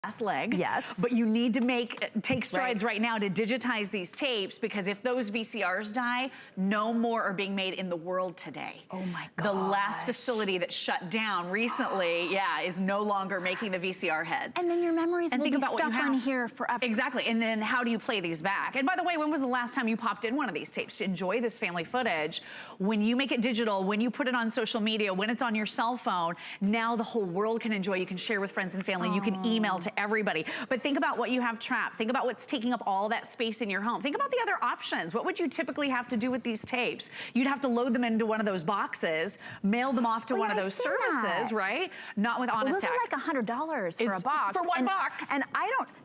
last leg. Yes. But you need to take strides right now to digitize these tapes, because if those VCRs die, no more are being made in the world today. Oh my gosh. The last facility that shut down recently, is no longer making the VCR heads. And then your memories will be stuck on here forever. Exactly, and then how do you play these back? And by the way, when was the last time you popped in one of these tapes to enjoy this family footage? When you make it digital, when you put it on social media, when it's on your cell phone, now the whole world can enjoy. You can share with friends and family. You can email to everybody. But think about what you have trapped. Think about what's taking up all that space in your home. Think about the other options. What would you typically have to do with these tapes? You'd have to load them into one of those boxes, mail them off to one of those services, right? Not with Honest Tech. Those are like $100 for a box. For one box. And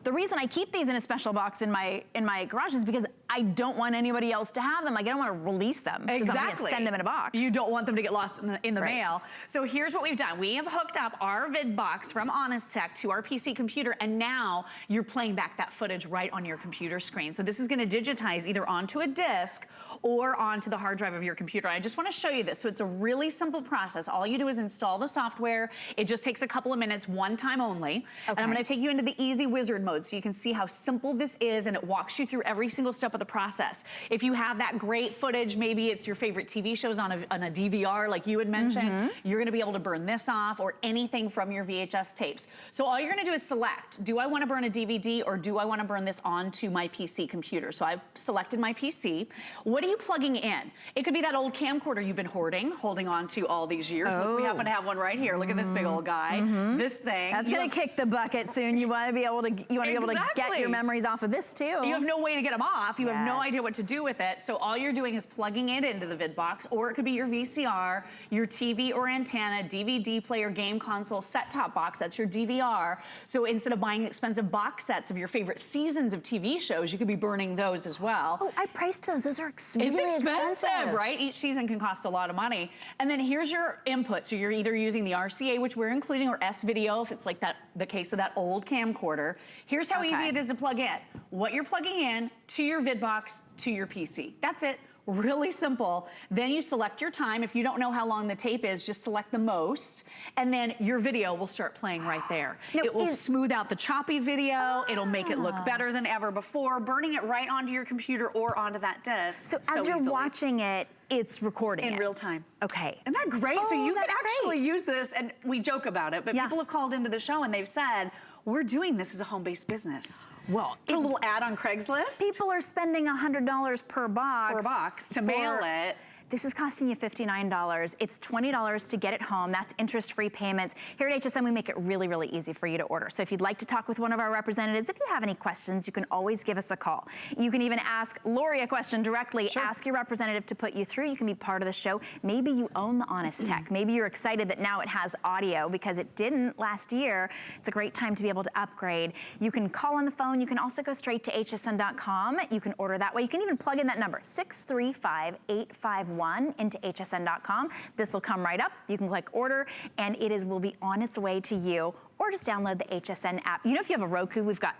the reason I keep these in a special box in my garage is because I don't want anybody else to have them. Like, I don't want to release them. Exactly. Send them in a box. You don't want them to get lost in the mail. So here's what we've done. We have hooked up our vid box from Honest Tech to our PC computer, and now you're playing back that footage right on your computer screen. So this is going to digitize either onto a disk or onto the hard drive of your computer. I just want to show you this. So it's a really simple process. All you do is install the software. It just takes a couple of minutes, one time only. Okay. And I'm going to take you into the easy wizard mode so you can see how simple this is, and it walks you through every single step of the process. If you have that great footage, maybe it's your favorite TV shows on a DVR like you had mentioned, you're going to be able to burn this off, or anything from your VHS tapes. So all you're going to do is select, do I want to burn a DVD, or do I want to burn this onto my PC computer? So I've selected my PC. What are you plugging in? It could be that old camcorder you've been holding on to all these years. Look, we happen to have one right here. Look at this big old guy. This thing. That's going to kick the bucket soon. You want to be able to get your memories off of this too. You have no way to get them off. You have no idea what to do with it. So all you're doing is plugging it into the vid box, or it could be your VCR, your TV or antenna, DVD player, game console, set-top box. That's your DVR. So instead of buying expensive box sets of your favorite seasons of TV shows, you could be burning those as well. Oh, I priced those. Those are really expensive, right? Each season can cost a lot of money. And then here's your input. So you're either using the RCA, which we're including, or S-Video, if it's like the case of that old camcorder. Here's how easy it is to plug in. What you're plugging in to your vid box to your PC. That's it. Really simple. Then you select your time. If you don't know how long the tape is, just select the most, and then your video will start playing right there. Now, it will smooth out the choppy video. It'll make it look better than ever before, burning it right onto your computer or onto that disc. So as you're watching it, it's recording in real time. Okay. Isn't that great? So you can actually use this, and we joke about it, but people have called into the show and they've said, we're doing this as a home-based business. Well, put a little ad on Craigslist. People are spending $100 per box. For a box to mail it. This is costing you $59. It's $20 to get it home. That's interest-free payments. Here at HSN, we make it really, really easy for you to order. So if you'd like to talk with one of our representatives, if you have any questions, you can always give us a call. You can even ask Lori a question directly. Ask your representative to put you through. You can be part of the show. Maybe you own the Honest Tech. Maybe you're excited that now it has audio because it didn't last year. It's a great time to be able to upgrade. You can call on the phone. You can also go straight to hsn.com. You can order that way. You can even plug in that number, 635-851. into hsn.com. This will come right up. You can click order, and will be on its way to you. Or just download the HSN app. You know, if you have a Roku, we've got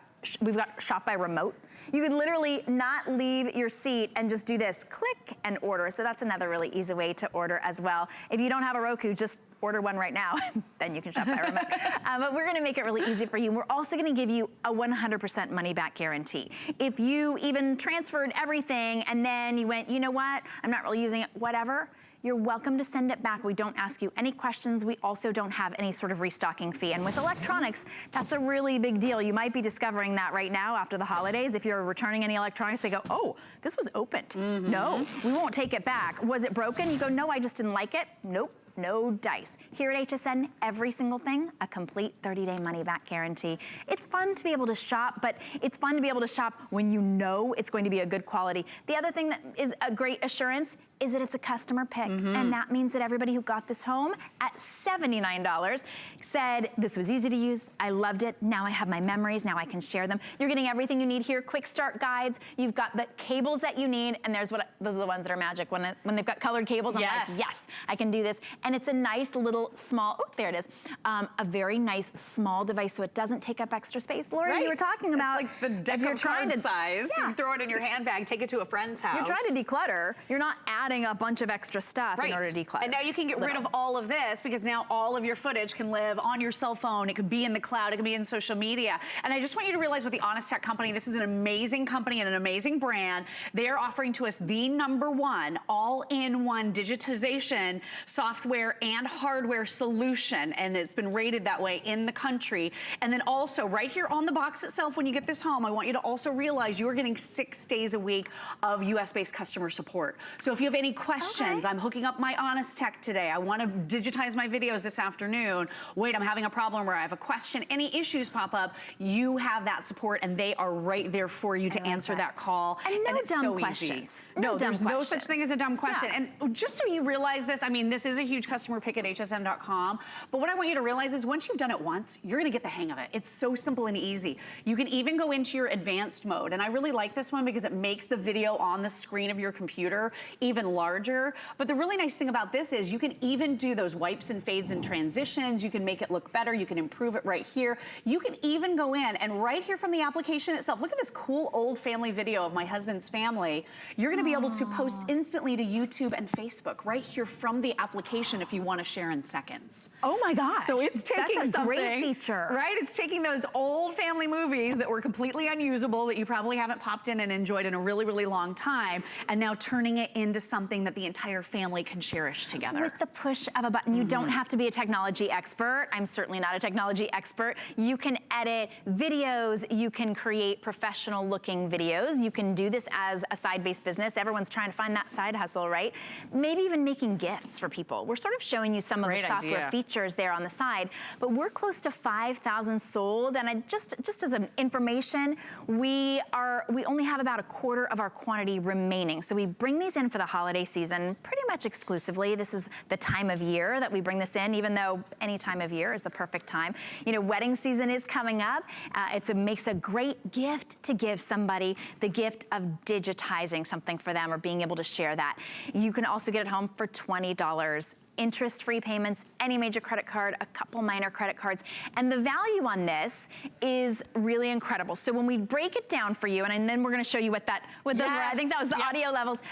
shop by remote. You can literally not leave your seat and just do this, click and order. So that's another really easy way to order as well. If you don't have a Roku, just order one right now, then you can shop by remote. But we're gonna make it really easy for you. We're also gonna give you a 100% money back guarantee. If you even transferred everything and then you went, you know what, I'm not really using it, whatever, you're welcome to send it back. We don't ask you any questions. We also don't have any sort of restocking fee. And with electronics, that's a really big deal. You might be discovering that right now after the holidays. If you're returning any electronics, they go, oh, this was opened. No, we won't take it back. Was it broken? You go, no, I just didn't like it. Nope. No dice. Here at HSN, every single thing, a complete 30-day money-back guarantee. It's fun to be able to shop, but it's fun to be able to shop when you know it's going to be a good quality. The other thing that is a great assurance is that it's a customer pick. And that means that everybody who got this home at $79 said, this was easy to use, I loved it, now I have my memories, now I can share them. You're getting everything you need here, quick start guides, you've got the cables that you need, and those are the ones that are magic. When they've got colored cables, I'm like, yes, I can do this. And it's a nice little small, oh, there it is, a very nice small device so it doesn't take up extra space. Lori, you were talking about, it's like the deck of card size. You throw it in your handbag, take it to a friend's house. You're trying to declutter, you're not adding adding a bunch of extra stuff in order to declutter. And now you can get rid of all of this because now all of your footage can live on your cell phone. It could be in the cloud. It could be in social media. And I just want you to realize with the Honest Tech company, this is an amazing company and an amazing brand. They are offering to us the #1 all-in-one digitization software and hardware solution. And it's been rated that way in the country. And then also right here on the box itself, when you get this home, I want you to also realize you're getting 6 days a week of US-based customer support. So if you have any questions, I'm hooking up my Honest Tech today. I want to digitize my videos this afternoon. Wait, I'm having a problem where I have a question. Any issues pop up, you have that support and they are right there for you to answer that call. And no it's dumb so questions. Easy. No, there's no such thing as a dumb question. Yeah. And just so you realize this, I mean, this is a huge customer pick at hsn.com, but what I want you to realize is once you've done it once, you're gonna get the hang of it. It's so simple and easy. You can even go into your advanced mode, and I really like this one because it makes the video on the screen of your computer even larger. But the really nice thing about this is you can even do those wipes and fades and transitions. You can make it look better. You can improve it right here. You can even go in and right here from the application itself, look at this cool old family video of my husband's family. You're gonna be able to post instantly to YouTube and Facebook right here from the application if you want to share in seconds. Oh my gosh. So it's taking That's a something, great feature. right? It's taking those old family movies that were completely unusable that you probably haven't popped in and enjoyed in a really, really long time, and now turning it into something that the entire family can cherish together. With the push of a button. You don't have to be a technology expert. I'm certainly not a technology expert. You can edit videos. You can create professional looking videos. You can do this as a side-based business. Everyone's trying to find that side hustle, right? Maybe even making gifts for people. We're sort of showing you some of the software features there on the side, but we're close to 5,000 sold. And just as an information, we only have about 1/4 of our quantity remaining. So we bring these in for the holiday season pretty much exclusively. This is the time of year that we bring this in, even though any time of year is the perfect time. You know, wedding season is coming up. It makes a great gift to give somebody, the gift of digitizing something for them or being able to share that. You can also get it home for $20. Interest-free payments, any major credit card, a couple minor credit cards. And the value on this is really incredible. So when we break it down for you, and then we're gonna show you what those were, I think that was the audio levels.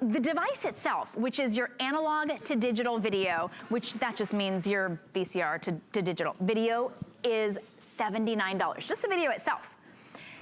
The device itself, which is your analog to digital video, which that just means your VCR to digital video, is $79, just the video itself.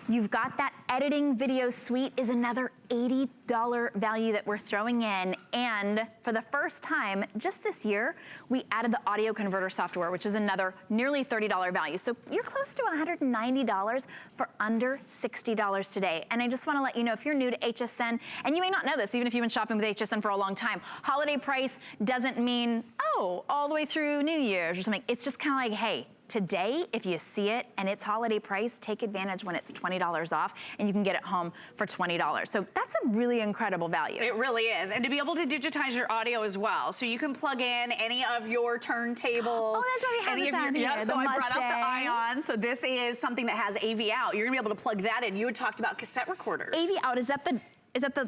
You've got that editing video suite is another $80 value that we're throwing in. And for the first time, just this year, we added the audio converter software, which is another nearly $30 value. So you're close to $190 for under $60 today. And I just wanna let you know, if you're new to HSN, and you may not know this, even if you've been shopping with HSN for a long time, holiday price doesn't mean, oh, all the way through New Year's or something. It's just kinda like, hey, today, if you see it and it's holiday price, take advantage when it's $20 off and you can get it home for $20. So that's a really incredible value. It really is. And to be able to digitize your audio as well. So you can plug in any of your turntables. Oh, that's what we have this out here. Yeah, so I brought up the Ion. So this is something that has AV out. You're gonna be able to plug that in. You had talked about cassette recorders. AV out, is that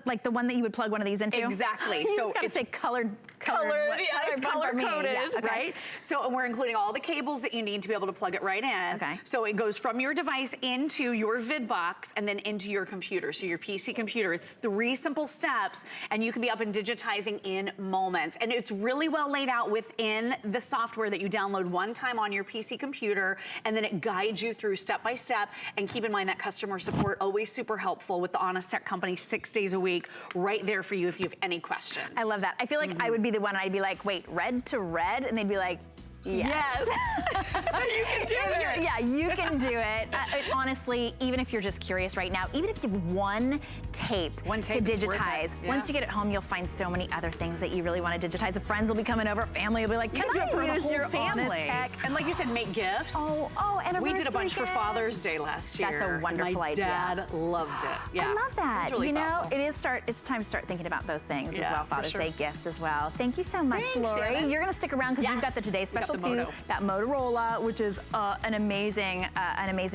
like the one that you would plug one of these into? Exactly. You just gotta say colored, it's color coded, okay. right? So we're including all the cables that you need to be able to plug it right in. Okay. So it goes from your device into your vid box and then into your computer. So your PC computer, it's 3 simple steps and you can be up and digitizing in moments. And it's really well laid out within the software that you download one time on your PC computer, and then it guides you through step by step. And keep in mind that customer support, always super helpful with the Honest Tech company, 6 days a week, right there for you if you have any questions. I love that. I feel like I would be the one, I'd be like, wait, red to red? And they'd be like, yes. You can do it. Yeah, you can do it. Honestly, even if you're just curious right now, even if you have one tape to digitize, once you get it home, you'll find so many other things that you really want to digitize. If friends will be coming over, family will be like, can I use your Honest Tech? And like you said, make gifts. Oh, anniversary We did a bunch gifts. for Father's Day last year. That's a wonderful idea. My dad loved it. Yeah. I love that. It's really thoughtful. It's time to start thinking about those things as well. Father's Day gifts as well. Thank you so much, Thanks, Lori. Shannon. You're gonna stick around because you've got the Today Special too. That Motorola, which is an amazing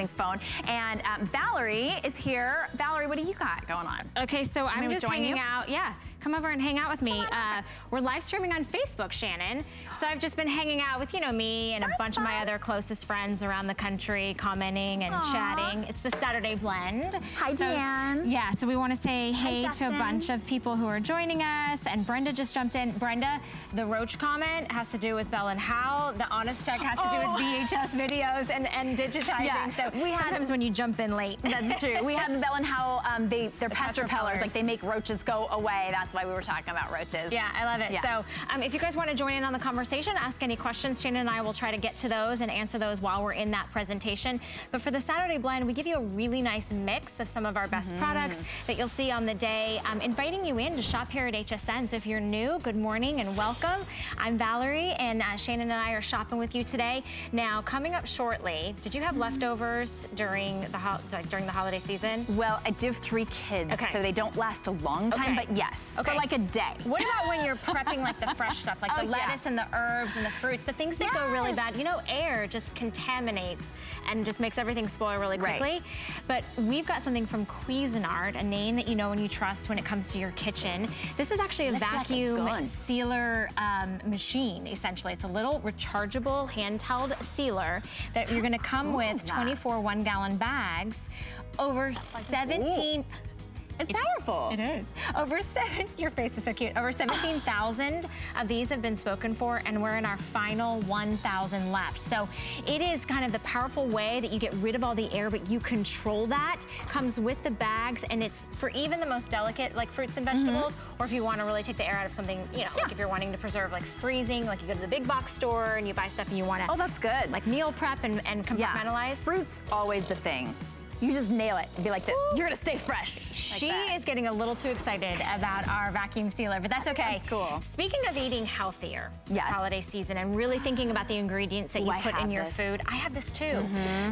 phone. And Valerie is here. Valerie, what do you got going on? Okay, so I'm just hanging out. Yeah, come over and hang out with me. We're live streaming on Facebook, Shannon. So I've just been hanging out with, you know, me and a bunch of my other closest friends around the country, commenting and chatting. It's the Saturday Blend. Hi, Dan. Yeah, so we want to say hey to a Justin. bunch of people who are joining us. And Brenda just jumped in. Brenda, the Roach comment has to do with Bell and Howell. The Honest Tech has to do with VHS videos and digitizing. Yeah, so sometimes when you jump in late. That's true. We had the Bell and Howell, they're pest repellers. Like they make roaches go away. That's why we were talking about roaches. Yeah, I love it. Yeah. So if you guys want to join in on the conversation, ask any questions. Shannon and I will try to get to those and answer those while we're in that presentation. But for the Saturday Blend, we give you a really nice mix of some of our best products that you'll see on the day, inviting you in to shop here at HSN. So if you're new, good morning and welcome. I'm Valerie, and Shannon and I are shopping with you today. Now, coming up shortly, did you have leftovers during the holiday season? Well, I do have 3 kids, so they don't last a long time, but yes, for like a day. What about when you're prepping like the fresh stuff, like the lettuce and the herbs and the fruits, the things that go really bad? You know, air just contaminates and just makes everything spoil really quickly. But we've got something from Cuisinart, a name that you know and you trust when it comes to your kitchen. This is actually a vacuum sealer machine, essentially. It's a little rechargeable handheld sealer that you're gonna come with 24 1-gallon bags. Over 17... It's powerful. It is. Your face is so cute. Over 17,000 of these have been spoken for, and we're in our final 1,000 left. So it is kind of the powerful way that you get rid of all the air, but you control that. Comes with the bags, and it's for even the most delicate, like fruits and vegetables, or if you want to really take the air out of something, you know, like if you're wanting to preserve like freezing, like you go to the big box store and you buy stuff and you want to, that's good. like meal prep and compartmentalize. Fruit's always the thing. You just nail it and be like this. You're gonna stay fresh. She is getting a little too excited about our vacuum sealer, but that's okay. That's cool. Speaking of eating healthier this holiday season and really thinking about the ingredients that you put in your food, I have this too.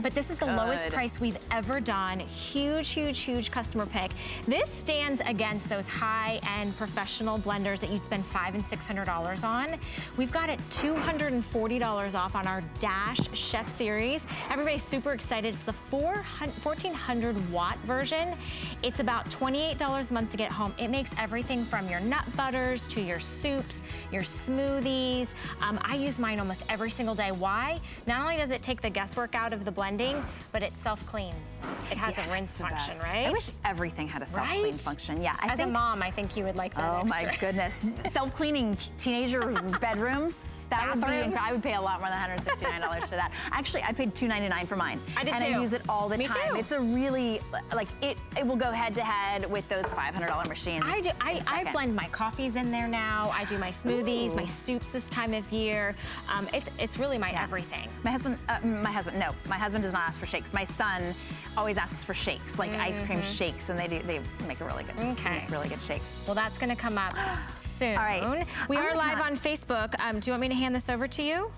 But this is the lowest price we've ever done. Huge, huge, huge customer pick. This stands against those high-end professional blenders that you'd spend $500 and $600 on. We've got it $240 off on our Dash Chef Series. Everybody's super excited. It's the 1400 watt version. It's about $28 a month to get home. It makes everything from your nut butters to your soups, your smoothies. I use mine almost every single day. Why? Not only does it take the guesswork out of the blending, but it self-cleans. It has a rinse function, right? I wish everything had a self-clean function. Yeah, As a mom, I think you would like that extra. My goodness. Self-cleaning teenager bedrooms, that would be, I would pay a lot more than $169 for that. Actually, I paid $299 for mine. I did too. And I use it all the time. Too. It's a really, like, it will go head to head with those $500 machines. I do. I blend my coffees in there now. I do my smoothies, my soups this time of year. It's really my everything. My husband does not ask for shakes. My son always asks for shakes, like ice cream shakes, and they make a really good, really good shakes. Well, that's gonna come up soon. All right. We are live on Facebook. Do you want me to hand this over to you?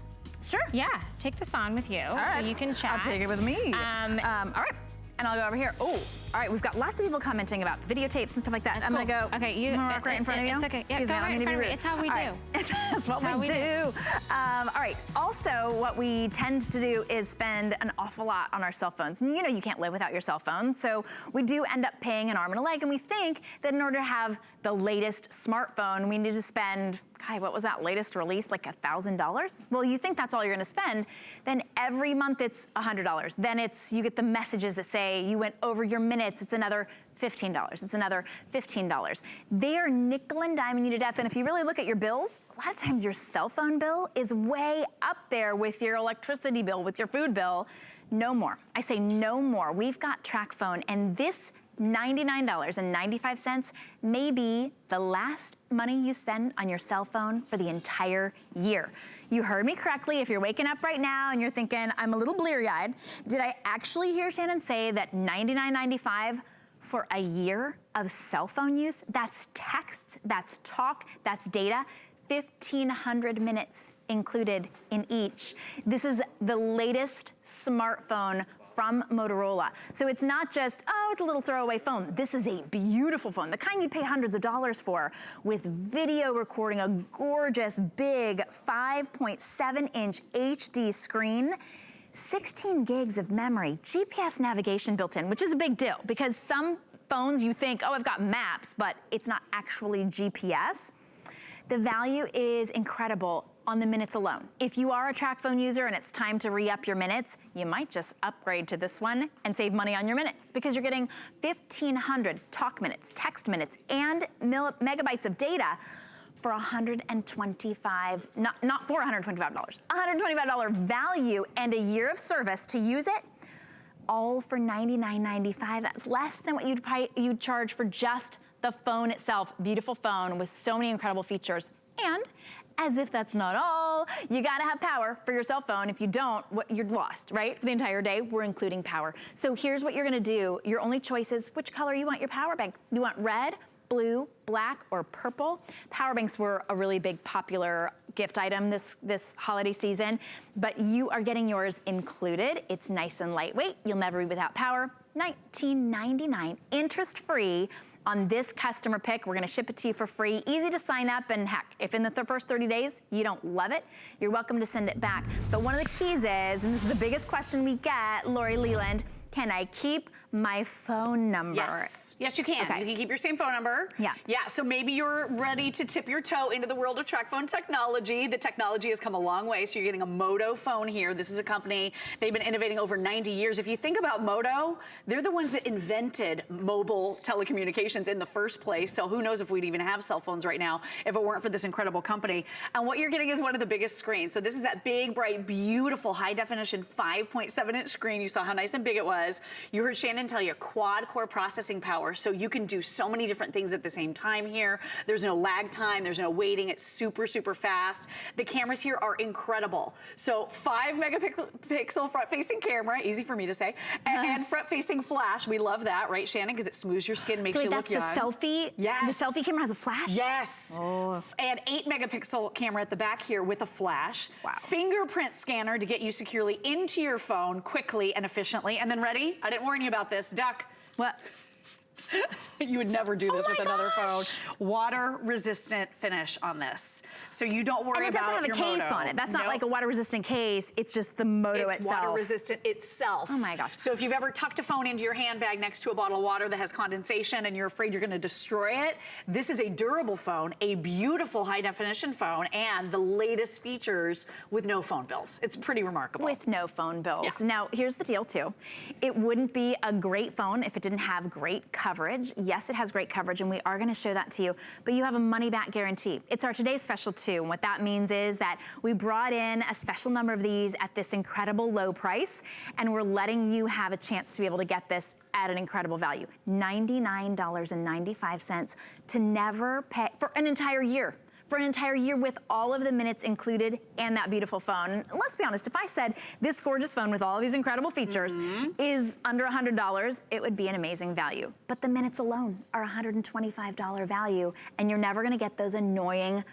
Sure. Yeah, take this on with you so you can chat. I'll take it with me. All right. And I'll go over here. Oh, all right. We've got lots of people commenting about videotapes and stuff like that. I'm going to go. Okay, you walk right in front of you. It's okay. Yeah, Excuse me, go right in front of me. It's how we do. It's what we do. All right. Also, what we tend to do is spend an awful lot on our cell phones. You know, you can't live without your cell phone. So we do end up paying an arm and a leg. And we think that in order to have the latest smartphone, we need to spend, what was that latest release, like $1,000? Well, you think that's all you're gonna spend, then every month it's $100. Then you get the messages that say you went over your minutes, it's another $15, it's another $15. They are nickel and diming you to death, and if you really look at your bills, a lot of times your cell phone bill is way up there with your electricity bill, with your food bill. No more. I say no more. We've got Tracfone, and this $99.95 may be the last money you spend on your cell phone for the entire year. You heard me correctly. If you're waking up right now and you're thinking, I'm a little bleary-eyed, did I actually hear Shannon say that $99.95 for a year of cell phone use? That's text, that's talk, that's data. 1,500 minutes included in each. This is the latest smartphone from Motorola. So it's not just, it's a little throwaway phone. This is a beautiful phone, the kind you pay hundreds of dollars for, with video recording, a gorgeous big 5.7-inch HD screen, 16 gigs of memory, GPS navigation built in, which is a big deal because some phones, you think, oh, I've got maps, but it's not actually GPS. The value is incredible on the minutes alone. If you are a Tracfone user and it's time to re-up your minutes, you might just upgrade to this one and save money on your minutes because you're getting 1,500 talk minutes, text minutes, and megabytes of data for $125, not for $125, $125 value and a year of service to use it, all for $99.95. That's less than what you'd charge for just the phone itself. Beautiful phone with so many incredible features. And as if that's not all, you gotta have power for your cell phone. If you don't, you're lost, right? For the entire day, we're including power. So here's what you're gonna do. Your only choice is which color you want your power bank. You want red, blue, black, or purple? Power banks were a really big popular gift item this holiday season, but you are getting yours included. It's nice and lightweight. You'll never be without power. $19.99, interest-free on this customer pick. We're gonna ship it to you for free. Easy to sign up, and heck, if in the first 30 days you don't love it, you're welcome to send it back. But one of the keys is, and this is the biggest question we get, Lori Leland, can I keep my phone number? Yes, you can. Okay. You can keep your same phone number. Yeah. Yeah, so maybe you're ready to tip your toe into the world of Tracfone technology. The technology has come a long way, so you're getting a Moto phone here. This is a company, they've been innovating over 90 years. If you think about Moto, they're the ones that invented mobile telecommunications in the first place, so who knows if we'd even have cell phones right now if it weren't for this incredible company. And what you're getting is one of the biggest screens. So this is that big, bright, beautiful, high-definition 5.7-inch screen. You saw how nice and big it was. You heard Shannon tell you, quad-core processing power, so you can do so many different things at the same time here. There's no lag time, there's no waiting, it's super, super fast. The cameras here are incredible. So 5-megapixel front-facing camera, easy for me to say, and front-facing flash. We love that, right, Shannon? Because it smooths your skin, makes you look young. So that's the selfie? Yes. The selfie camera has a flash? Yes. Oh. And 8-megapixel camera at the back here with a flash. Wow. Fingerprint scanner to get you securely into your phone quickly and efficiently. And then ready? I didn't warn you about this. Duck. What? You would never do this with another phone. Water resistant finish on this. So you don't worry about your Moto. And it doesn't have a case on it. That's not like a water resistant case. It's just the Moto itself. It's water resistant itself. Oh my gosh. So if you've ever tucked a phone into your handbag next to a bottle of water that has condensation and you're afraid you're gonna destroy it, this is a durable phone, a beautiful high definition phone, and the latest features with no phone bills. It's pretty remarkable. With no phone bills. Yeah. Now, here's the deal too. It wouldn't be a great phone if it didn't have great coverage. Yes, it has great coverage, and we are gonna show that to you, but you have a money-back guarantee. It's our today's special too, and what that means is that we brought in a special number of these at this incredible low price, and we're letting you have a chance to be able to get this at an incredible value. $99.95 to never pay for an entire year. For an entire year with all of the minutes included and that beautiful phone. And let's be honest, if I said this gorgeous phone with all of these incredible features is under $100, it would be an amazing value. But the minutes alone are $125 value, and you're never gonna get those annoying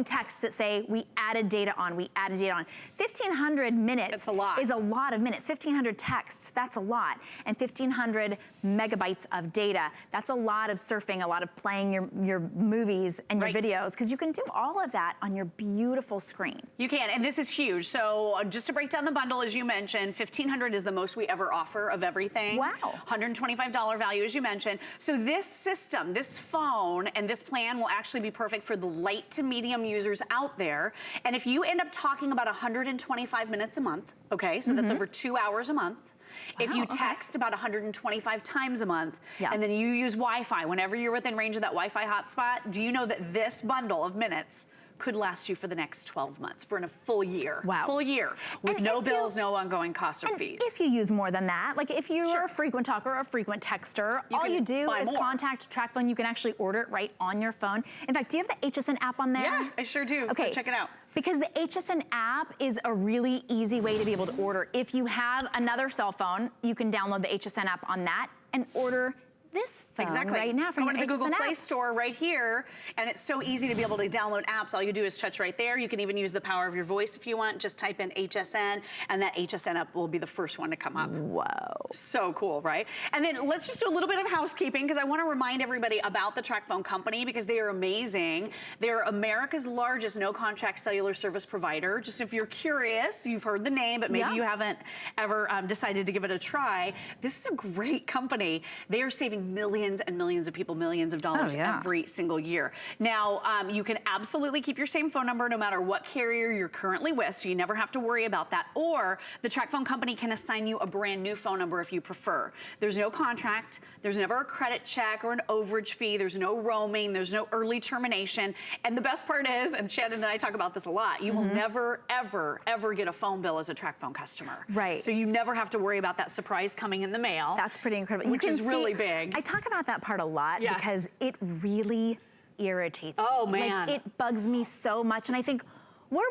texts that say, we added data on, 1,500 minutes that's a lot. is a lot of minutes. 1,500 texts, that's a lot. And 1,500 megabytes of data, that's a lot of surfing, a lot of playing your movies and your videos, because you can do all of that on your beautiful screen. You can, and this is huge. So just to break down the bundle, as you mentioned, $1,500 is the most we ever offer of everything. Wow. $125 value, as you mentioned. So this system, this phone, and this plan will actually be perfect for the light to medium users out there. And if you end up talking about 125 minutes a month, okay, so that's over 2 hours a month. If you text about 125 times a month, and then you use Wi-Fi whenever you're within range of that Wi-Fi hotspot, do you know that this bundle of minutes could last you for the next 12 months, for a full year. Wow. Full year, with no bills, no ongoing costs or fees. If you use more than that, like if you're a frequent talker or a frequent texter, all you do is contact Tracfone. You can actually order it right on your phone. In fact, do you have the HSN app on there? Yeah, I sure do, so check it out. Because the HSN app is a really easy way to be able to order. If you have another cell phone, you can download the HSN app on that and order this phone right now from Go into the Google Play app. Store right here, and it's so easy to be able to download apps. All you do is touch right there. You can even use the power of your voice if you want. Just type in HSN, and that HSN app will be the first one to come up. Whoa. So cool, right? And then let's just do a little bit of housekeeping, because I want to remind everybody about the Tracfone company, because they are amazing. They're America's largest no-contract cellular service provider. Just if you're curious, you've heard the name, but maybe you haven't ever decided to give it a try. This is a great company. They are saving millions and millions of people millions of dollars every single year. Now, you can absolutely keep your same phone number no matter what carrier you're currently with, so you never have to worry about that. Or the Tracfone company can assign you a brand new phone number if you prefer. There's no contract, there's never a credit check or an overage fee, there's no roaming, there's no early termination. And the best part is, and Shannon and I talk about this a lot, you will never, ever, ever get a phone bill as a Tracfone customer. Right. So you never have to worry about that surprise coming in the mail. That's pretty incredible. Which is really big. I talk about that part a lot because it really irritates me. Oh, man. Like, it bugs me so much, and I think, what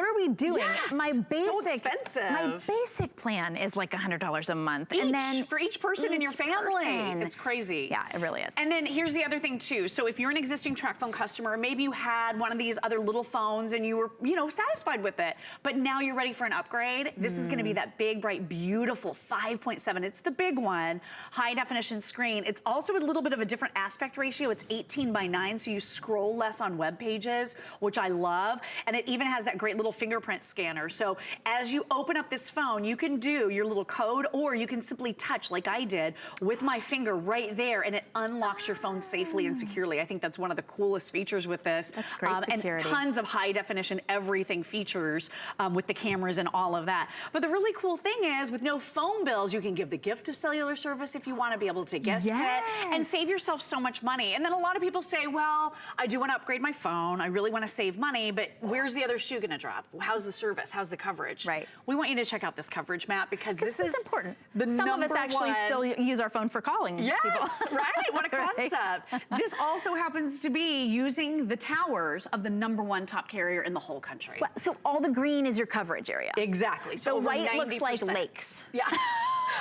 are we doing? Yes, my basic, so expensive. My basic plan is like $100 a month, and then for each person in your family, it's crazy. Yeah, it really is. And then here's the other thing too. So if you're an existing Tracfone customer, maybe you had one of these other little phones and you were, satisfied with it, but now you're ready for an upgrade. This is going to be that big, bright, beautiful 5.7. It's the big one, high definition screen. It's also a little bit of a different aspect ratio. It's 18:9, so you scroll less on web pages, which I love, and it even has that great little fingerprint scanner. So as you open up this phone, you can do your little code, or you can simply touch like I did with my finger right there, and it unlocks your phone safely and securely. I think that's one of the coolest features with this. That's great security. And tons of high definition everything features with the cameras and all of that. But the really cool thing is, with no phone bills, you can give the gift of cellular service if you want to be able to gift it and save yourself so much money. And then a lot of people say, well, I do want to upgrade my phone. I really want to save money, but where's the other shoe going to drop? How's the service? How's the coverage? Right. We want you to check out this coverage map, because this is important. Some of us actually still use our phone for calling people. Yes, right? What a concept. This also happens to be using the towers of the #1 top carrier in the whole country. Well, so all the green is your coverage area. Exactly. So the white looks like lakes. Yeah.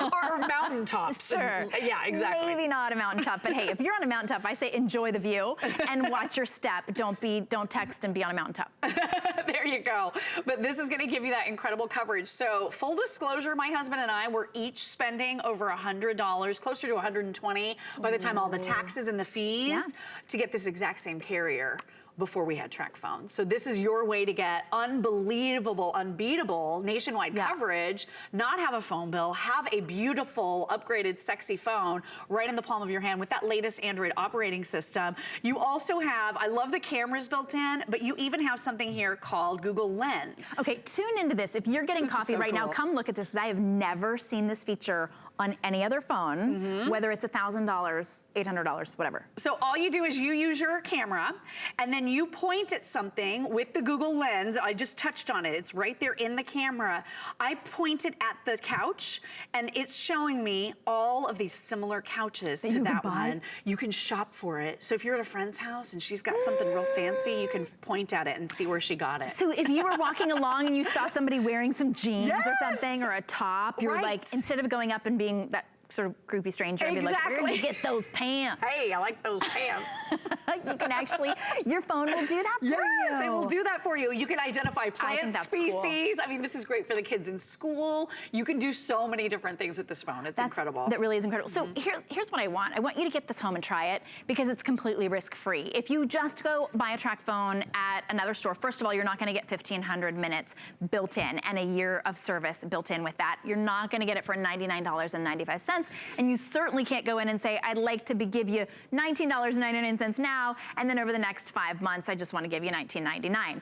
Or mountaintops. Sure. Yeah, exactly. Maybe not a mountaintop, but hey, if you're on a mountaintop, I say enjoy the view and watch your step. Don't text and be on a mountaintop. There you go. But this is going to give you that incredible coverage. So full disclosure, my husband and I were each spending over $100, closer to $120 by the time all the taxes and the fees to get this exact same carrier before we had Tracfone. So this is your way to get unbelievable, unbeatable nationwide coverage, not have a phone bill, have a beautiful, upgraded, sexy phone right in the palm of your hand with that latest Android operating system. You also have, I love the cameras built in, but you even have something here called Google Lens. Okay, tune into this. If you're getting coffee right now, come look at this. I have never seen this feature on any other phone, whether it's $1,000, $800, whatever. So all you do is you use your camera, and then you point at something with the Google Lens. I just touched on it. It's right there in the camera. I pointed at the couch, and it's showing me all of these similar couches to that one. You can shop for it. So if you're at a friend's house and she's got something real fancy, you can point at it and see where she got it. So if you were walking along and you saw somebody wearing some jeans or something, or a top, you're like, instead of going up and being that sort of creepy stranger and be like, where did you get those pants? Hey, I like those pants. You can actually, your phone will do that for you. Yes, it will do that for you. You can identify plant species. Cool. I mean, this is great for the kids in school. You can do so many different things with this phone. It's incredible. That really is incredible. So here's what I want. I want you to get this home and try it, because it's completely risk-free. If you just go buy a Tracfone at another store, first of all, you're not gonna get 1,500 minutes built in and a year of service built in with that. You're not gonna get it for $99.95. And you certainly can't go in and say, I'd like to give you $19.99 now, and then over the next 5 months, I just want to give you $19.99.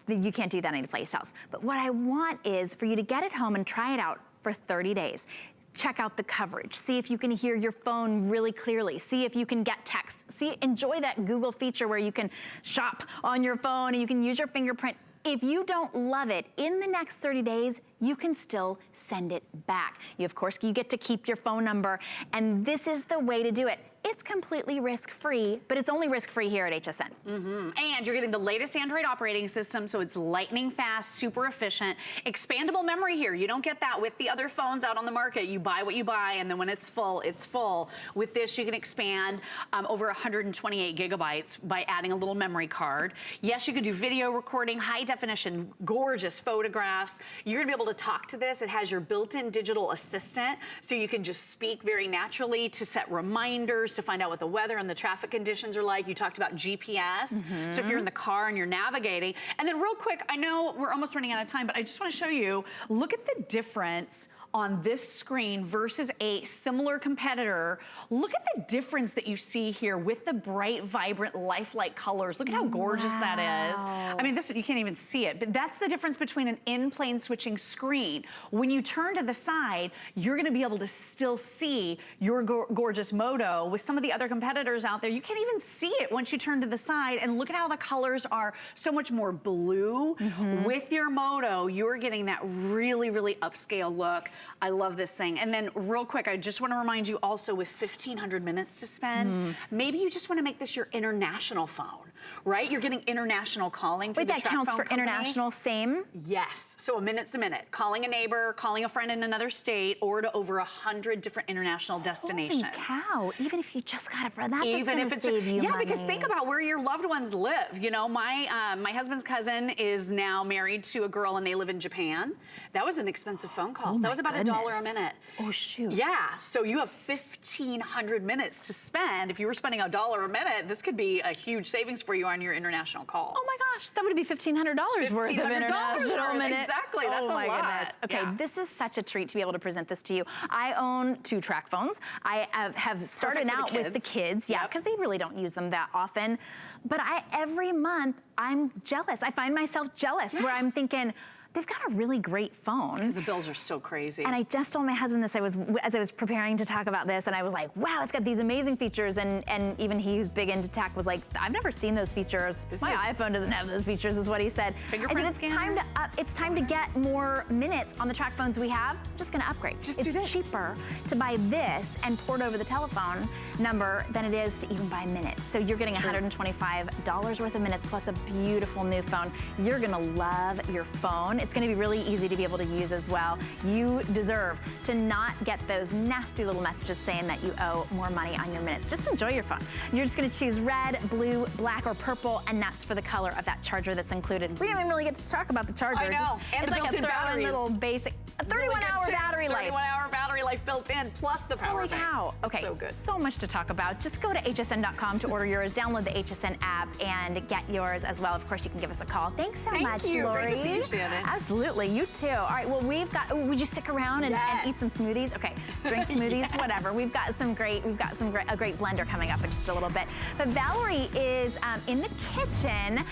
You can't do that anyplace else. But what I want is for you to get it home and try it out for 30 days. Check out the coverage. See if you can hear your phone really clearly. See if you can get text. Enjoy that Google feature where you can shop on your phone and you can use your fingerprint. If you don't love it, in the next 30 days, you can still send it back. Of course, you get to keep your phone number, and this is the way to do it. it's completely risk-free, but it's only risk-free here at HSN. And you're getting the latest Android operating system, so it's lightning fast, super efficient. Expandable memory here. You don't get that with the other phones out on the market. You buy what you buy, and then when it's full, it's full. With this, you can expand over 128 gigabytes by adding a little memory card. Yes, you can do video recording, high definition, gorgeous photographs. You're gonna be able to talk to this. It has your built-in digital assistant, so you can just speak very naturally to set reminders, to find out what the weather and the traffic conditions are like. You talked about GPS, so if you're in the car and you're navigating. And then real quick, I know we're almost running out of time, but I just wanna show you, look at the difference on this screen versus a similar competitor. Look at the difference that you see here with the bright, vibrant, lifelike colors. Look at how gorgeous that is. I mean, this, you can't even see it, but that's the difference between an in-plane switching screen. When you turn to the side, you're gonna be able to still see your gorgeous Moto. With some of the other competitors out there, you can't even see it once you turn to the side, and look at how the colors are so much more blue. With your Moto, you're getting that really, really upscale look. I love this thing. And then real quick, I just wanna remind you also, with 1,500 minutes to spend, maybe you just wanna make this your international phone, right? You're getting international calling through the Tracfone that counts for company. international, same? Yes, so a minute's a minute. Calling a neighbor, calling a friend in another state, or to over 100 different international destinations. Holy cow, even if you just got it for that, Even if it's save you yeah, money. because think about where your loved ones live. You know, my husband's cousin is now married to a girl, and they live in Japan. That was an expensive phone call. That was about $1 a minute. Oh shoot. Yeah, so you have 1,500 minutes to spend. If you were spending $1 a minute, this could be a huge savings for you on your international calls. Oh my gosh, that would be $1,500 worth of international minute. Exactly, that's oh a my lot. Goodness. Okay, this is such a treat to be able to present this to you. I own 2 Tracfones. I have started out with the kids, yeah, because they really don't use them that often. But every month, I'm jealous. I find myself jealous where I'm thinking, they've got a really great phone. Because the bills are so crazy. And I just told my husband this as I was preparing to talk about this, and I was like, wow, it's got these amazing features. And even he, who's big into tech, was like, I've never seen those features. My iPhone doesn't have those features, is what he said. Fingerprint scanner. It's time to get more minutes on the Tracfones we have. Just gonna upgrade. It's cheaper to buy this and port over the telephone number than it is to even buy minutes. So you're getting $125 worth of minutes plus a beautiful new phone. You're gonna love your phone. It's gonna be really easy to be able to use as well. You deserve to not get those nasty little messages saying that you owe more money on your minutes. Just enjoy your phone. You're just gonna choose red, blue, black, or purple, and that's for the color of that charger that's included. We didn't even really get to talk about the charger. I know, and it's the like a batteries. little basic, a 31-hour battery life. 31-hour battery life built in, plus the power bank. Holy cow. Okay, so good. So much to talk about. Just go to hsn.com to order yours, download the HSN app, and get yours as well. Of course, you can give us a call. Thanks so much, Lori. Great to see you, Shannon. Absolutely, you too. All right, well, we've got, would you stick around and eat some smoothies? Okay, drink smoothies, whatever. We've got a great blender coming up in just a little bit. But Valerie is in the kitchen,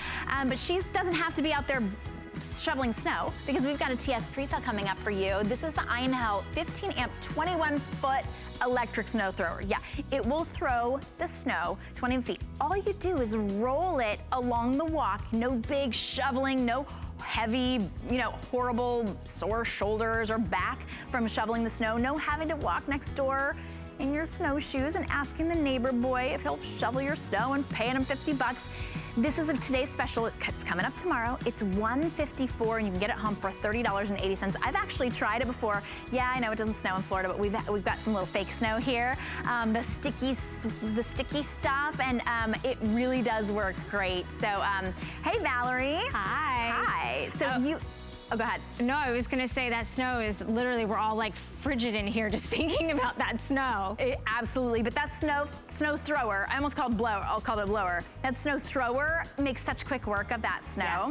but she doesn't have to be out there shoveling snow, because we've got a TS pre-sale coming up for you. This is the Einhell 15 amp 21-foot electric snow thrower. Yeah, it will throw the snow 20 feet. All you do is roll it along the walk. No big shoveling, no heavy, horrible sore shoulders or back from shoveling the snow. No having to walk next door in your snowshoes and asking the neighbor boy if he'll shovel your snow and paying him $50. This is today's special. It's coming up tomorrow. It's $154, and you can get it home for $30.80. I've actually tried it before. Yeah, I know it doesn't snow in Florida, but we've got some little fake snow here. The sticky stuff, and it really does work great. So, hey, Valerie. Hi. Hi. So Oh, go ahead. No, I was gonna say that snow is literally, we're all like frigid in here just thinking about that snow. Absolutely, but that snow thrower, I almost called blower, I'll call it a blower. That snow thrower makes such quick work of that snow.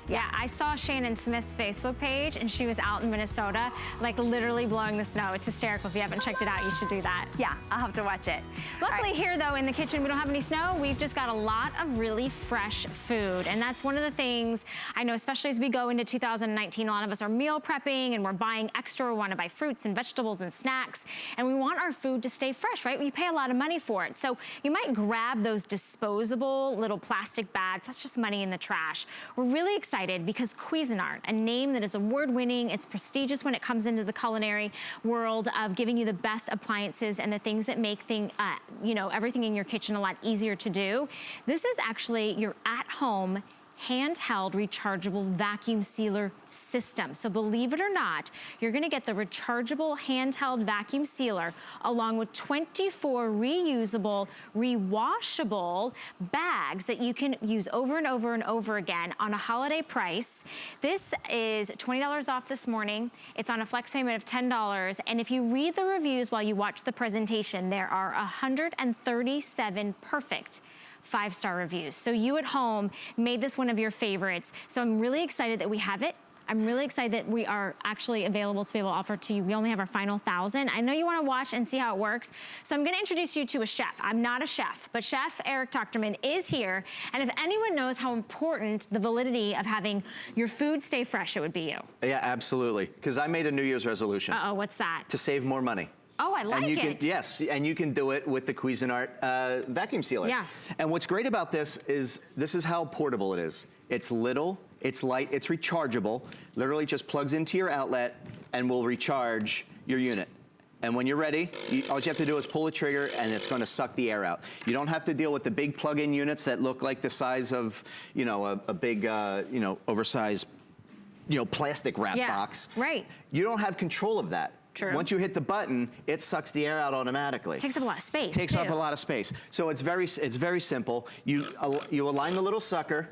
Yeah, I saw Shannon Smith's Facebook page, and she was out in Minnesota, like literally blowing the snow. It's hysterical. If you haven't checked it out, you should do that. Yeah, I'll have to watch it. Luckily here, though, in the kitchen, we don't have any snow. We've just got a lot of really fresh food, and that's one of the things I know, especially as we go into 2019, a lot of us are meal prepping, and we're buying extra. We want to buy fruits and vegetables and snacks, and we want our food to stay fresh, right? We pay a lot of money for it. So you might grab those disposable little plastic bags. That's just money in the trash. We're really excited excited because Cuisinart, a name that is award-winning, it's prestigious when it comes into the culinary world of giving you the best appliances and the things that make you know, everything in your kitchen a lot easier to do. This is actually your at-home handheld rechargeable vacuum sealer system. So believe it or not, you're gonna get the rechargeable handheld vacuum sealer along with 24 reusable, rewashable bags that you can use over and over and over again on a holiday price. This is $20 off this morning. It's on a flex payment of $10. And if you read the reviews while you watch the presentation, there are 137 perfect 5-star reviews. So you at home made this one of your favorites. So I'm really excited that we have it. I'm really excited that we are actually available to be able to offer to you. We only have our final 1,000. I know you want to watch and see how it works. So I'm going to introduce you to a chef. I'm not a chef, but Chef Eric Tochterman is here. And if anyone knows how important the validity of having your food stay fresh, it would be you. Yeah, absolutely. Because I made a New Year's resolution. Uh-oh, what's that? To save more money. Oh, I like it. Yes, and you can do it with the Cuisinart vacuum sealer. Yeah. And what's great about this is how portable it is. It's little, it's light, it's rechargeable. Literally just plugs into your outlet and will recharge your unit. And when you're ready, all you have to do is pull the trigger and it's going to suck the air out. You don't have to deal with the big plug-in units that look like the size of, you know, a big, you know, oversized, you know, plastic wrap box. Right. You don't have control of that. True. Once you hit the button, it sucks the air out automatically. Takes up a lot of space. Takes up a lot of space. So it's very simple. You align the little sucker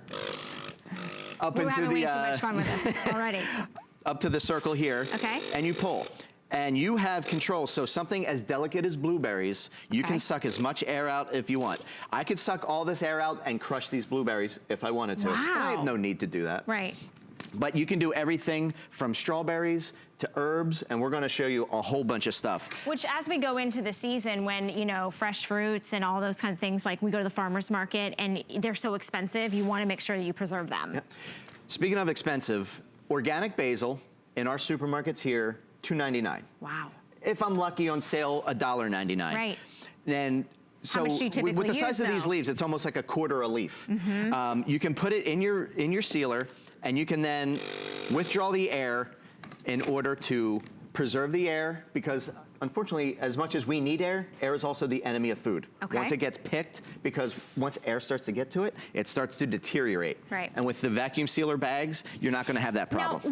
up We're into having the way too much fun with this already. up to the circle here. Okay. And you pull. And you have control, so something as delicate as blueberries, you can suck as much air out if you want. I could suck all this air out and crush these blueberries if I wanted to. Wow. But I have no need to do that. Right. But you can do everything from strawberries to herbs, and we're gonna show you a whole bunch of stuff. Which, as we go into the season when, you know, fresh fruits and all those kinds of things, like we go to the farmer's market and they're so expensive, you wanna make sure that you preserve them. Yep. Speaking of expensive, organic basil in our supermarkets here, $2.99. Wow. If I'm lucky, on sale, $1.99. Right. And so How much do you typically with the size use, of these though? leaves, it's almost like a quarter a leaf. You can put it in your sealer, and you can then withdraw the air in order to preserve the air, because unfortunately, as much as we need air, air is also the enemy of food. Okay. Once it gets picked, because once air starts to get to it, it starts to deteriorate. Right. And with the vacuum sealer bags, you're not gonna have that problem. Now,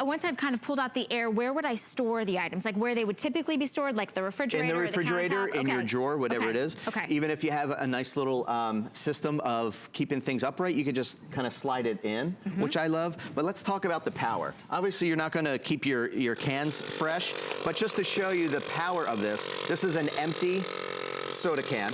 once I've kind of pulled out the air, where would I store the items? Like where they would typically be stored, like the refrigerator? In the or refrigerator, the in your drawer, whatever it is. Okay. Even if you have a nice little system of keeping things upright, you can just kind of slide it in, which I love. But let's talk about the power. Obviously, you're not gonna keep your cans fresh, but just to show you the power of this is an empty soda can,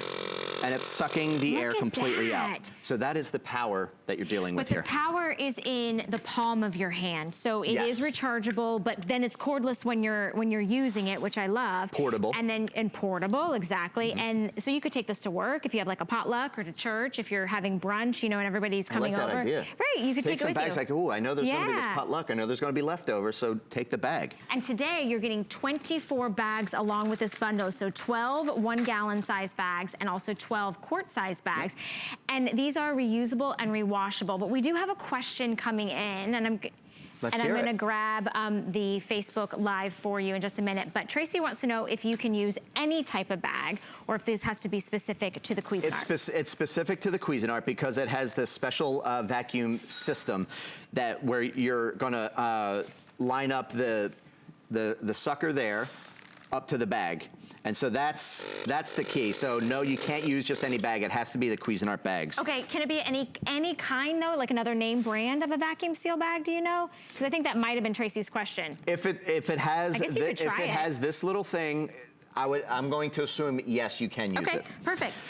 and it's sucking the air completely out. So that is the power that you're dealing with here. But the power is in the palm of your hand. So it is rechargeable, but then it's cordless when you're using it, which I love. Portable. And portable, exactly. And so you could take this to work if you have like a potluck, or to church, if you're having brunch, you know, and everybody's coming over. I like that idea. Right, you could take it with you. Take some bags, like, ooh, I know there's gonna be this potluck, I know there's gonna be leftovers, so take the bag. And today you're getting 24 bags along with this bundle. So 12 1-gallon size bags and also 12 quart size bags. And these are reusable and rewashable. But we do have a question coming in, and I'm gonna grab the Facebook Live for you in just a minute. But Tracy wants to know if you can use any type of bag, or if this has to be specific to the Cuisinart. It's specific to the Cuisinart because it has this special vacuum system where you're gonna line up the sucker there up to the bag. And so that's the key. So no, you can't use just any bag. It has to be the Cuisinart bags. Okay, can it be any kind though, like another name brand of a vacuum seal bag, do you know? Because I think that might have been Tracy's question. If it has has this little thing, I'm going to assume yes, you can use it. Okay, perfect.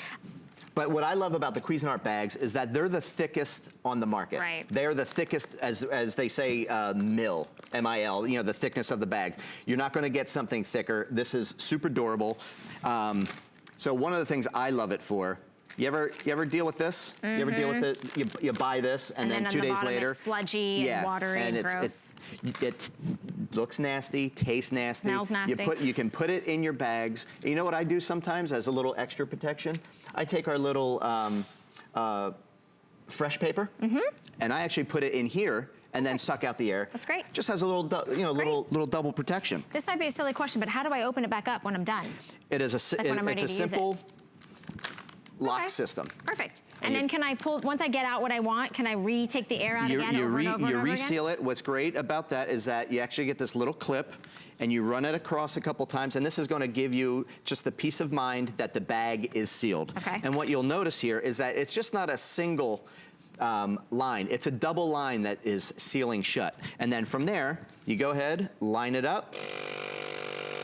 But what I love about the Cuisinart bags is that they're the thickest on the market. Right. They're the thickest, as they say, MIL, M-I-L, you know, the thickness of the bag. You're not gonna get something thicker. This is super durable. So one of the things I love it for, you ever deal with this? You ever deal with it? You buy this, and then 2 days later, it's sludgy and watery and gross. It looks nasty, tastes nasty. Smells nasty. You can put it in your bags. You know what I do sometimes as a little extra protection? I take our little fresh paper, and I actually put it in here and then suck out the air. That's great. Just has a little, little double protection. This might be a silly question, but how do I open it back up when I'm done? It is it's a simple lock system. Perfect. And then can I pull, once I get out what I want, can I retake the air out again over and over You again? reseal it. What's great about that is that you actually get this little clip and you run it across a couple times, and this is gonna give you just the peace of mind that the bag is sealed. Okay. And what you'll notice here is that it's just not a single line. It's a double line that is sealing shut. And then from there, you go ahead, line it up,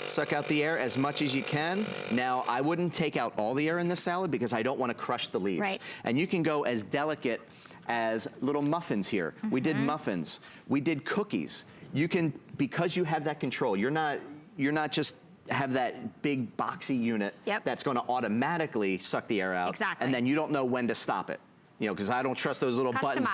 suck out the air as much as you can. Now, I wouldn't take out all the air in the salad because I don't want to crush the leaves. Right. And you can go as delicate as little muffins here. We did muffins. We did cookies. You can, because you have that control, you're not just have that big boxy unit that's going to automatically suck the air out. Exactly. And then you don't know when to stop it. You know, because I don't trust those little buttons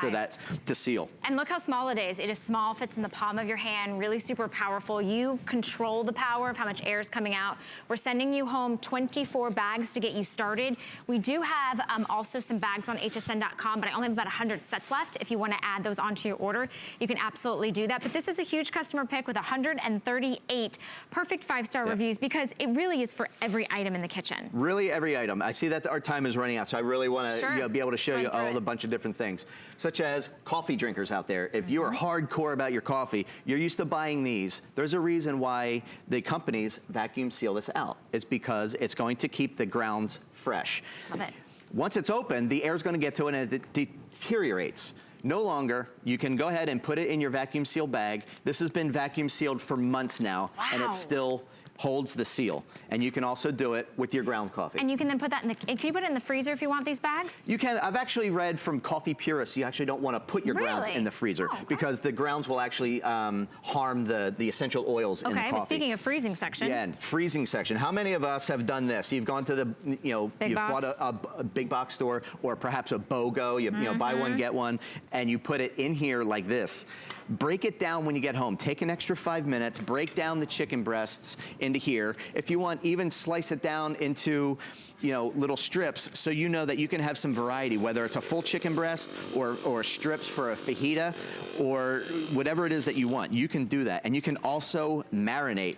to seal. And look how small it is. It is small, fits in the palm of your hand, really super powerful. You control the power of how much air is coming out. We're sending you home 24 bags to get you started. We do have also some bags on hsn.com, but I only have about 100 sets left. If you want to add those onto your order, you can absolutely do that. But this is a huge customer pick with 138 perfect 5-star reviews, because it really is for every item in the kitchen. Really every item. I see that our time is running out, so I really want to be able to show you a bunch of different things, such as coffee drinkers out there. If you are hardcore about your coffee, you're used to buying these. There's a reason why the companies vacuum seal this out. It's because it's going to keep the grounds fresh. Love it. Once it's open, the air's going to get to it and it deteriorates. No longer, you can go ahead and put it in your vacuum seal bag. This has been vacuum sealed for months now, and it still holds the seal. And you can also do it with your ground coffee. And you can then put that in the, can you put it in the freezer if you want these bags? You can. I've actually read from coffee purists, you actually don't want to put your grounds in the freezer because the grounds will actually harm the essential oils in the coffee. Okay, but speaking of freezing section. Yeah, freezing section. How many of us have done this? You've gone to the, you've bought a big box store or perhaps a BOGO, you know, buy one, get one, and you put it in here like this. Break it down when you get home. Take an extra 5 minutes, break down the chicken breasts into here. If you want, even slice it down into, little strips so you know that you can have some variety, whether it's a full chicken breast or strips for a fajita or whatever it is that you want. You can do that. And you can also marinate,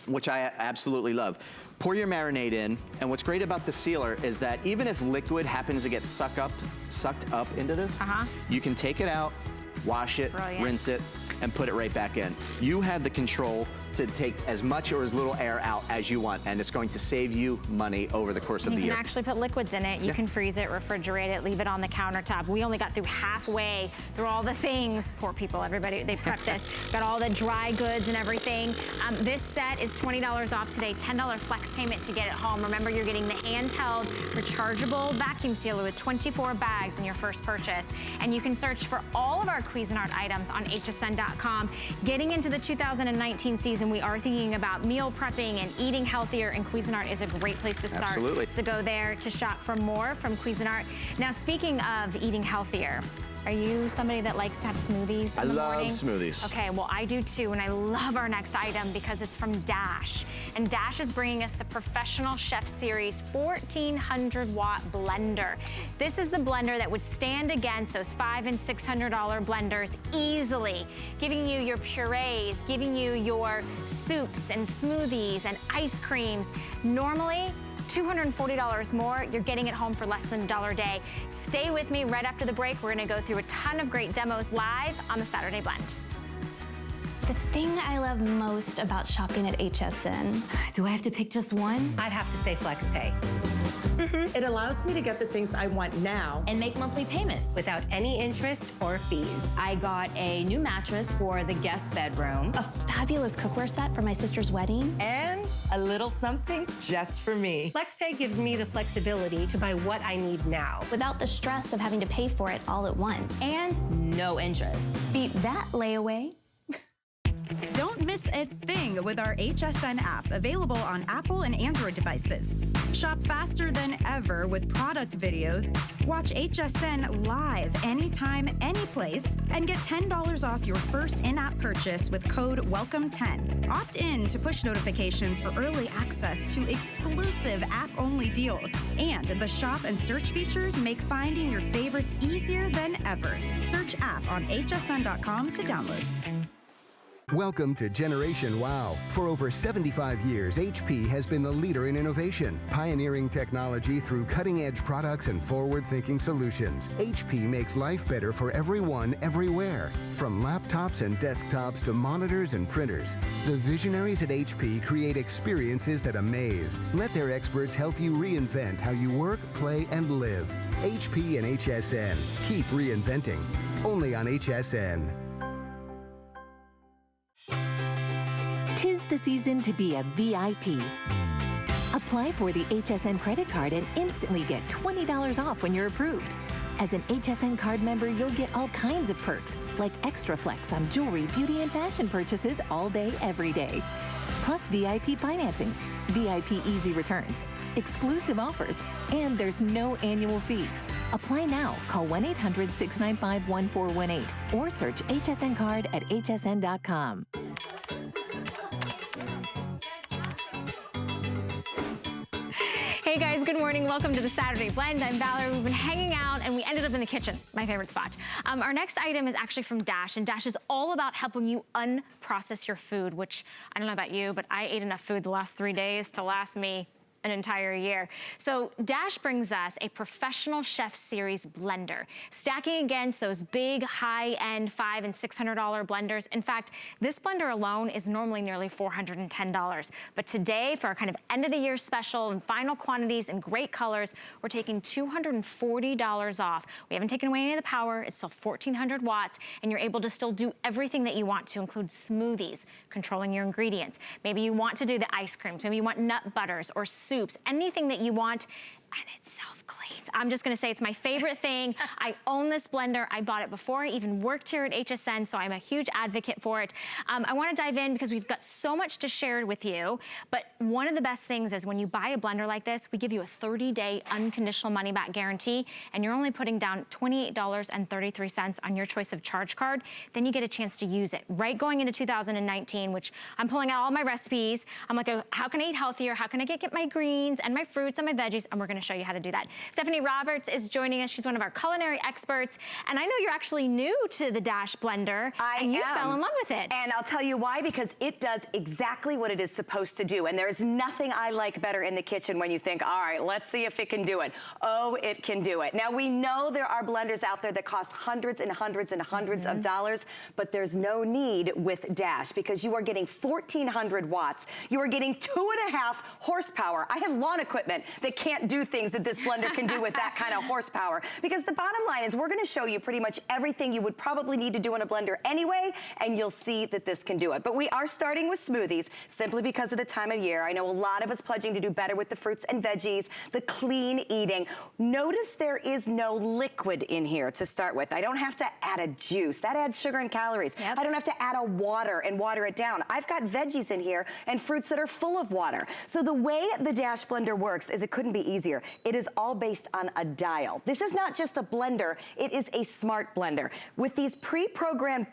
which I absolutely love. Pour your marinade in, and what's great about the sealer is that even if liquid happens to get sucked up into this, you can take it out, wash it, rinse it, and put it right back in. You have the control to take as much or as little air out as you want, and it's going to save you money over the course of the year. You can actually put liquids in it. You can freeze it, refrigerate it, leave it on the countertop. We only got through halfway through all the things. Poor people, everybody, they prepped this. Got all the dry goods and everything. This set is $20 off today, $10 flex payment to get it home. Remember, you're getting the handheld rechargeable vacuum sealer with 24 bags in your first purchase. And you can search for all of our Cuisinart items on hsn.com. Getting into the 2019 season, we are thinking about meal prepping and eating healthier, and Cuisinart is a great place to start. Absolutely. So go there to shop for more from Cuisinart. Now, speaking of eating healthier, are you somebody that likes to have smoothies in the morning? I love smoothies. Okay, well, I do too, and I love our next item because it's from Dash. And Dash is bringing us the Professional Chef Series 1400-watt blender. This is the blender that would stand against those $500 and $600 blenders easily, giving you your purees, giving you your soups and smoothies and ice creams. Normally, $240 more, you're getting it home for less than $1 a day. Stay with me. Right after the break, we're gonna go through a ton of great demos live on the Saturday Blend. The thing I love most about shopping at HSN. Do I have to pick just one? I'd have to say FlexPay. It allows me to get the things I want now And make monthly payments. Without any interest or fees. I got a new mattress for the guest bedroom, a fabulous cookware set for my sister's wedding, and a little something just for me. FlexPay gives me the flexibility to buy what I need now. without the stress of having to pay for it all at once. And no interest. Beat that layaway. Don't miss miss a thing with our HSN app, available on Apple and Android devices. Shop faster than ever with product videos. Watch HSN live anytime, anyplace, and get $10 off your first in-app purchase with code WELCOME10. Opt in to push notifications for early access to exclusive app-only deals. And the shop and search features make finding your favorites easier than ever. Search app on hsn.com to download. Welcome to Generation Wow. For over 75 years, HP has been the leader in innovation, pioneering technology through cutting-edge products and forward-thinking solutions. HP makes life better for everyone, everywhere. From laptops and desktops to monitors and printers, the visionaries at HP create experiences that amaze. Let their experts help you reinvent how you work, play, and live. HP and HSN. Keep reinventing. Only on HSN. 'Tis the season to be a VIP. Apply for the HSN credit card and instantly get $20 off when you're approved. As an HSN card member, you'll get all kinds of perks, like extra flex on jewelry, beauty, and fashion purchases all day, every day. Plus VIP financing, VIP easy returns, exclusive offers, and there's no annual fee. Apply now. Call 1-800-695-1418 or search HSN card at hsn.com. Hey guys, good morning. Welcome to the Saturday Blend. I'm Valerie. We've been hanging out and we ended up in the kitchen, my favorite spot. Our next item is actually from Dash, and Dash is all about helping you unprocess your food, which I don't know about you, but I ate enough food the last 3 days to last me an entire year. So Dash brings us a professional chef series blender, stacking against those big high-end $500 and $600 blenders. In fact, this blender alone is normally nearly $410. But today, for our kind of end of the year special and final quantities and great colors, we're taking $240 off. We haven't taken away any of the power. It's still 1,400 watts, and you're able to still do everything that you want to, include smoothies, controlling your ingredients. Maybe you want to do the ice creams. Maybe you want nut butters or soups, anything that you want, and it self-cleans. I'm just gonna say it's my favorite thing. I own this blender. I bought it before I even worked here at HSN, so I'm a huge advocate for it. I wanna dive in because we've got so much to share with you, but one of the best things is when you buy a blender like this, we give you a 30-day unconditional money-back guarantee, and you're only putting down $28.33 on your choice of charge card. Then you get a chance to use it. Right going into 2019, which I'm pulling out all my recipes. I'm like, how can I eat healthier? How can I get my greens and my fruits and my veggies? And we're gonna show you how to do that. Stephanie Roberts is joining us. She's one of our culinary experts. And I know you're actually new to the Dash blender. And you fell in love with it. And I'll tell you why, because it does exactly what it is supposed to do. And there's nothing I like better in the kitchen when you think, all right, let's see if it can do it. Oh, it can do it. Now, we know there are blenders out there that cost hundreds and hundreds and hundreds of dollars, but there's no need with Dash because you are getting 1,400 watts. You are getting 2.5 horsepower. I have lawn equipment that can't do things that this blender can do with that kind of horsepower. Because the bottom line is we're gonna show you pretty much everything you would probably need to do in a blender anyway, and you'll see that this can do it. But we are starting with smoothies simply because of the time of year. I know a lot of us pledging to do better with the fruits and veggies, the clean eating. Notice there is no liquid in here to start with. I don't have to add a juice. That adds sugar and calories. I don't have to add a water and water it down. I've got veggies in here and fruits that are full of water. So the way the Dash blender works is it couldn't be easier. It is all based on a dial. This is not just a blender, it is a smart blender. With these pre-programmed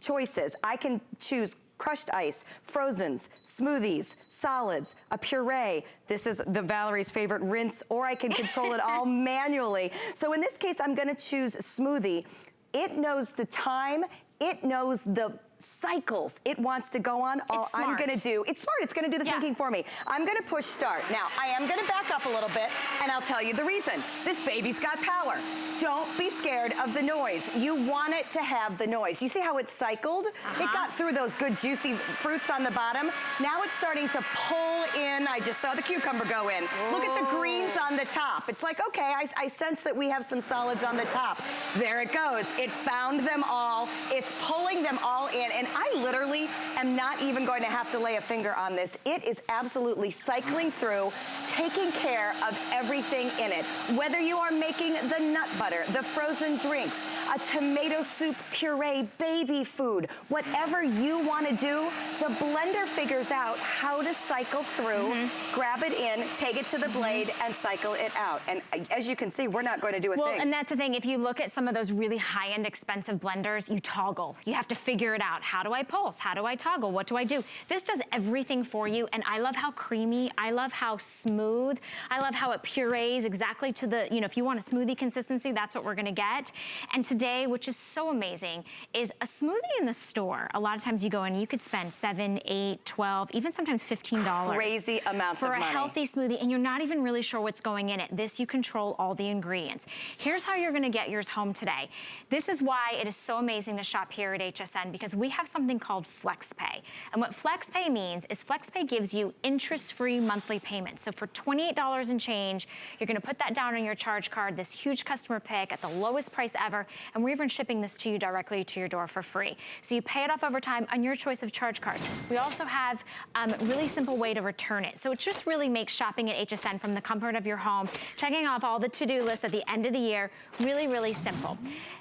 choices, I can choose crushed ice, frozens, smoothies, solids, a puree. This is Valerie's favorite, rinse, or I can control it all manually. So in this case, I'm gonna choose smoothie. It knows the time, it knows the cycles it wants to go on. All I'm gonna do, it's smart, it's gonna do the thinking for me. I'm gonna push start. Now, I am gonna back up a little bit and I'll tell you the reason. This baby's got power. Don't be scared of the noise. You want it to have the noise. You see how it's cycled? It got through those good juicy fruits on the bottom. Now it's starting to pull in. I just saw the cucumber go in. Look at the greens on the top. It's like, okay, I sense that we have some solids on the top. There it goes. It found them all. It's pulling them all in. And I literally am not even going to have to lay a finger on this. It is absolutely cycling through, taking care of everything in it. Whether you are making the nut butter, the frozen drinks, a tomato soup puree, baby food, whatever you want to do, the blender figures out how to cycle through, grab it in, take it to the blade, and cycle it out. And as you can see, we're not going to do a thing. Well, and that's the thing. If you look at some of those really high-end expensive blenders, you toggle. You have to figure it out. How do I pulse? How do I toggle? What do I do? This does everything for you, and I love how creamy. I love how smooth. I love how it purees exactly to the, you know, if you want a smoothie consistency, that's what we're gonna get. And today, which is so amazing, is a smoothie in the store. A lot of times you go in, you could spend $7, $8, $12, even sometimes $15. Crazy amounts of money. For a healthy smoothie, and you're not even really sure what's going in it. This, you control all the ingredients. Here's how you're gonna get yours home today. This is why it is so amazing to shop here at HSN, because we have something called FlexPay. And what FlexPay means is FlexPay gives you interest-free monthly payments. So for $28 and change, you're gonna put that down on your charge card, this huge customer pick at the lowest price ever, and we're even shipping this to you directly to your door for free. So you pay it off over time on your choice of charge card. We also have a really simple way to return it. So it just really makes shopping at HSN from the comfort of your home, checking off all the to-do lists at the end of the year, really, really simple.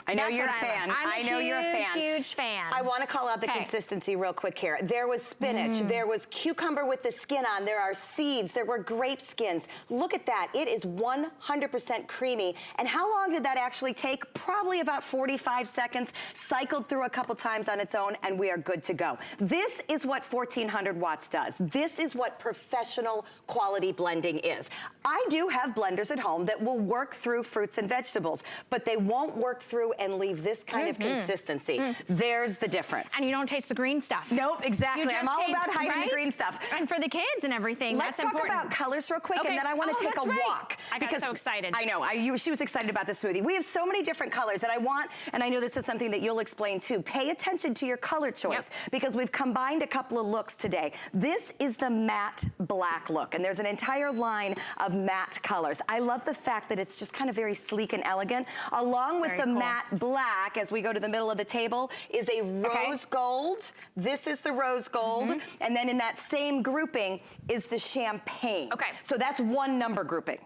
I know you're a fan. I know you're a fan. Huge fan. I want to call out the consistency real quick here. There was spinach. There was cucumber with the skin on. There are seeds. There were grape skins. Look at that. It is 100% creamy. And how long did that actually take? Probably about 45 seconds. Cycled through a couple times on its own, and we are good to go. This is what 1400 watts does. This is what professional quality blending is. I do have blenders at home that will work through fruits and vegetables, but they won't work through and leave this kind of consistency. There's the difference. And you don't taste the green stuff. Nope, exactly. I'm all about hiding the green stuff. And for the kids and everything, Let's that's talk about colors real quick, and then I want to take a walk. I got so excited. I know, she was excited about the smoothie. We have so many different colors, and I know this is something that you'll explain too. Pay attention to your color choice, because we've combined a couple of looks today. This is the matte black look, and there's an entire line of matte colors. I love the fact that it's just kind of very sleek and elegant. Along with the matte black, as we go to the middle of the table, is a rose gold. This is the rose gold. And then in that same grouping is the champagne. So that's one number grouping.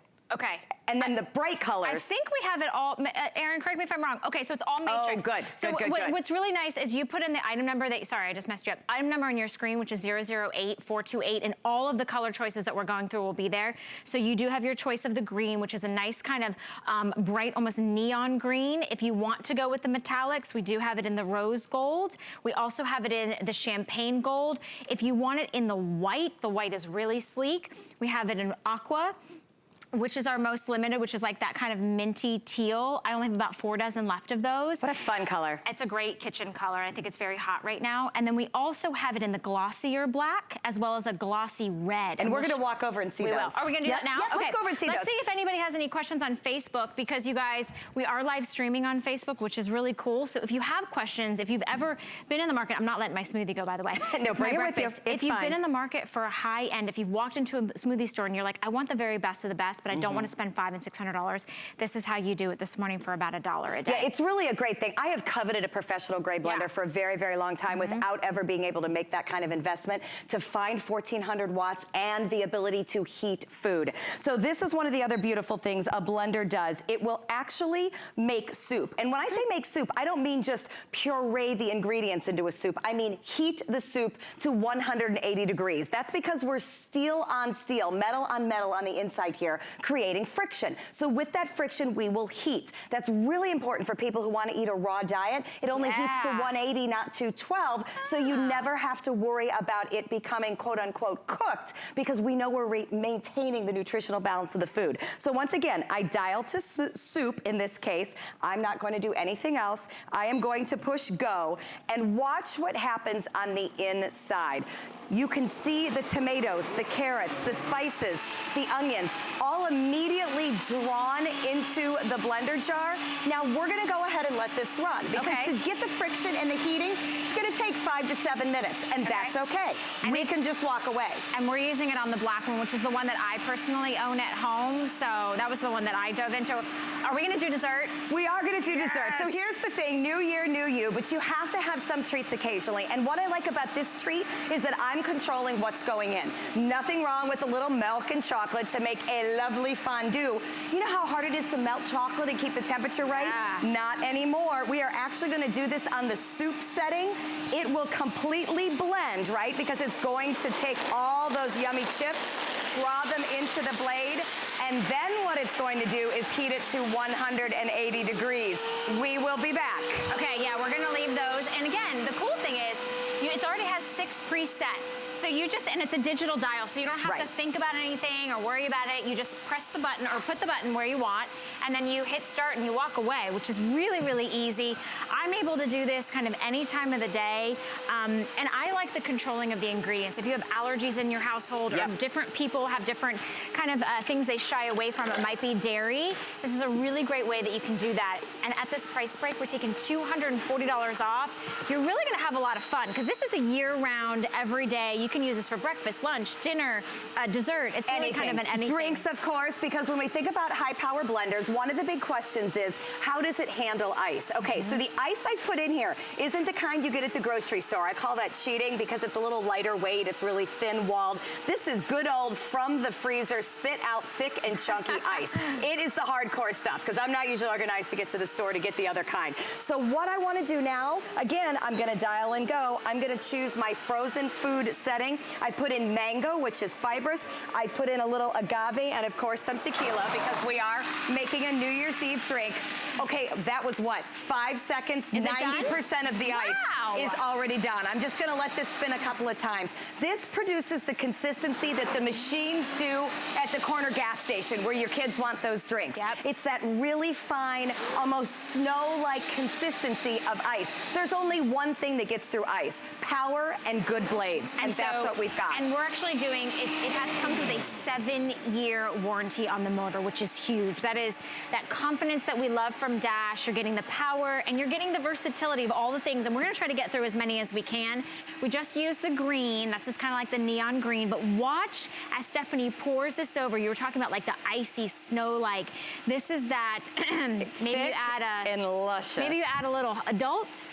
And then the bright colors. I think we have it all. Erin, correct me if I'm wrong. Okay, so it's all matrix. Oh, good. So good. What's really nice is you put in the item number that, sorry, I just messed you up. Item number on your screen, which is 008428, and all of the color choices that we're going through will be there. So you do have your choice of the green, which is a nice kind of bright, almost neon green. If you want to go with the metallics, we do have it in the rose gold. We also have it in the champagne gold. If you want it in the white is really sleek. We have it in aqua, which is our most limited, which is like that kind of minty teal. I only have about 4 dozen left of those. What a fun color. It's a great kitchen color. I think it's very hot right now. And then we also have it in the glossier black, as well as a glossy red. And we're gonna walk over and see those. We will. Are we gonna do that now? Yeah, let's go over and see those. Let's see if anybody has any questions on Facebook, because you guys, we are live streaming on Facebook, which is really cool. So if you have questions, if you've ever been in the market, I'm not letting my smoothie go, by the way. No, bring it with you. If you've been in the market for a high end, if you've walked into a smoothie store and you're like, I want the very best of the best, but I don't want to spend $500 and $600. This is how you do it this morning for about $1 a day. Yeah, it's really a great thing. I have coveted a professional grade blender for a very, very long time without ever being able to make that kind of investment to find 1400 watts and the ability to heat food. So this is one of the other beautiful things a blender does. It will actually make soup. And when I say make soup, I don't mean just puree the ingredients into a soup. I mean heat the soup to 180 degrees. That's because we're steel on steel, metal on the inside here, creating friction. So with that friction, we will heat. That's really important for people who want to eat a raw diet. It only heats to 180, not 212, so you never have to worry about it becoming quote unquote cooked, because we know we're maintaining the nutritional balance of the food. So once again, I dial to soup in this case. I'm not going to do anything else. I am going to push go and watch what happens on the inside. You can see the tomatoes, the carrots, the spices, the onions, all immediately drawn into the blender jar. Now we're gonna go ahead and let this run, because to get the friction and the heating, it's gonna take 5 to 7 minutes, and that's okay. And we can just walk away. And we're using it on the black one, which is the one that I personally own at home, so that was the one that I dove into. Are we gonna do dessert? We are gonna do dessert. So here's the thing, new year, new you, but you have to have some treats occasionally. And what I like about this treat is that I'm I'm controlling what's going in. Nothing wrong with a little milk and chocolate to make a lovely fondue. You know how hard it is to melt chocolate and keep the temperature right? Yeah. Not anymore. We are actually gonna do this on the soup setting. It will completely blend, right? Because it's going to take all those yummy chips, draw them into the blade, and then what it's going to do is heat it to 180 degrees. We will be back. Okay, yeah, we're gonna leave those. And again, the cool thing is, it already has 6 preset. So you just, and it's a digital dial, so you don't have to think about anything or worry about it. You just press the button or put the button where you want, and then you hit start and you walk away, which is really, really easy. I'm able to do this kind of any time of the day, and I like the controlling of the ingredients. If you have allergies in your household or different people have different kind of things they shy away from, it might be dairy, this is a really great way that you can do that. And at this price break, we're taking $240 off. You're really gonna have a lot of fun, because this is a year-round, every day. You can use this for breakfast, lunch, dinner, dessert. It's really kind of an anything. Drinks, of course, because when we think about high-power blenders, one of the big questions is, how does it handle ice? Okay, so the ice I've put in here isn't the kind you get at the grocery store. I call that cheating because it's a little lighter weight. It's really thin-walled. This is good old from the freezer, spit out thick and chunky ice. It is the hardcore stuff, because I'm not usually organized to get to the store to get the other kind. So what I want to do now, again, I'm going to dial and go. I'm going to choose my frozen food setting. I put in mango, which is fibrous. I put in a little agave and, of course, some tequila, because we are making a New Year's Eve drink. Okay, that was what? 5 seconds? 90% of the ice is already done. I'm just going to let this spin a couple of times. This produces the consistency that the machines do at the corner gas station where your kids want those drinks. It's that really fine, almost snow-like consistency of ice. There's only one thing that gets through ice: power and good blades. And that's what we've got. And we're actually doing, comes with a 7-year warranty on the motor, which is huge. That is that confidence that we love from Dash. You're getting the power and you're getting the versatility of all the things. And we're gonna try to get through as many as we can. We just used the green. That's just kind of like the neon green. But watch as Stephanie pours this over. You were talking about like the icy snow-like. This is that, maybe you add and luscious. Maybe you add a little adult.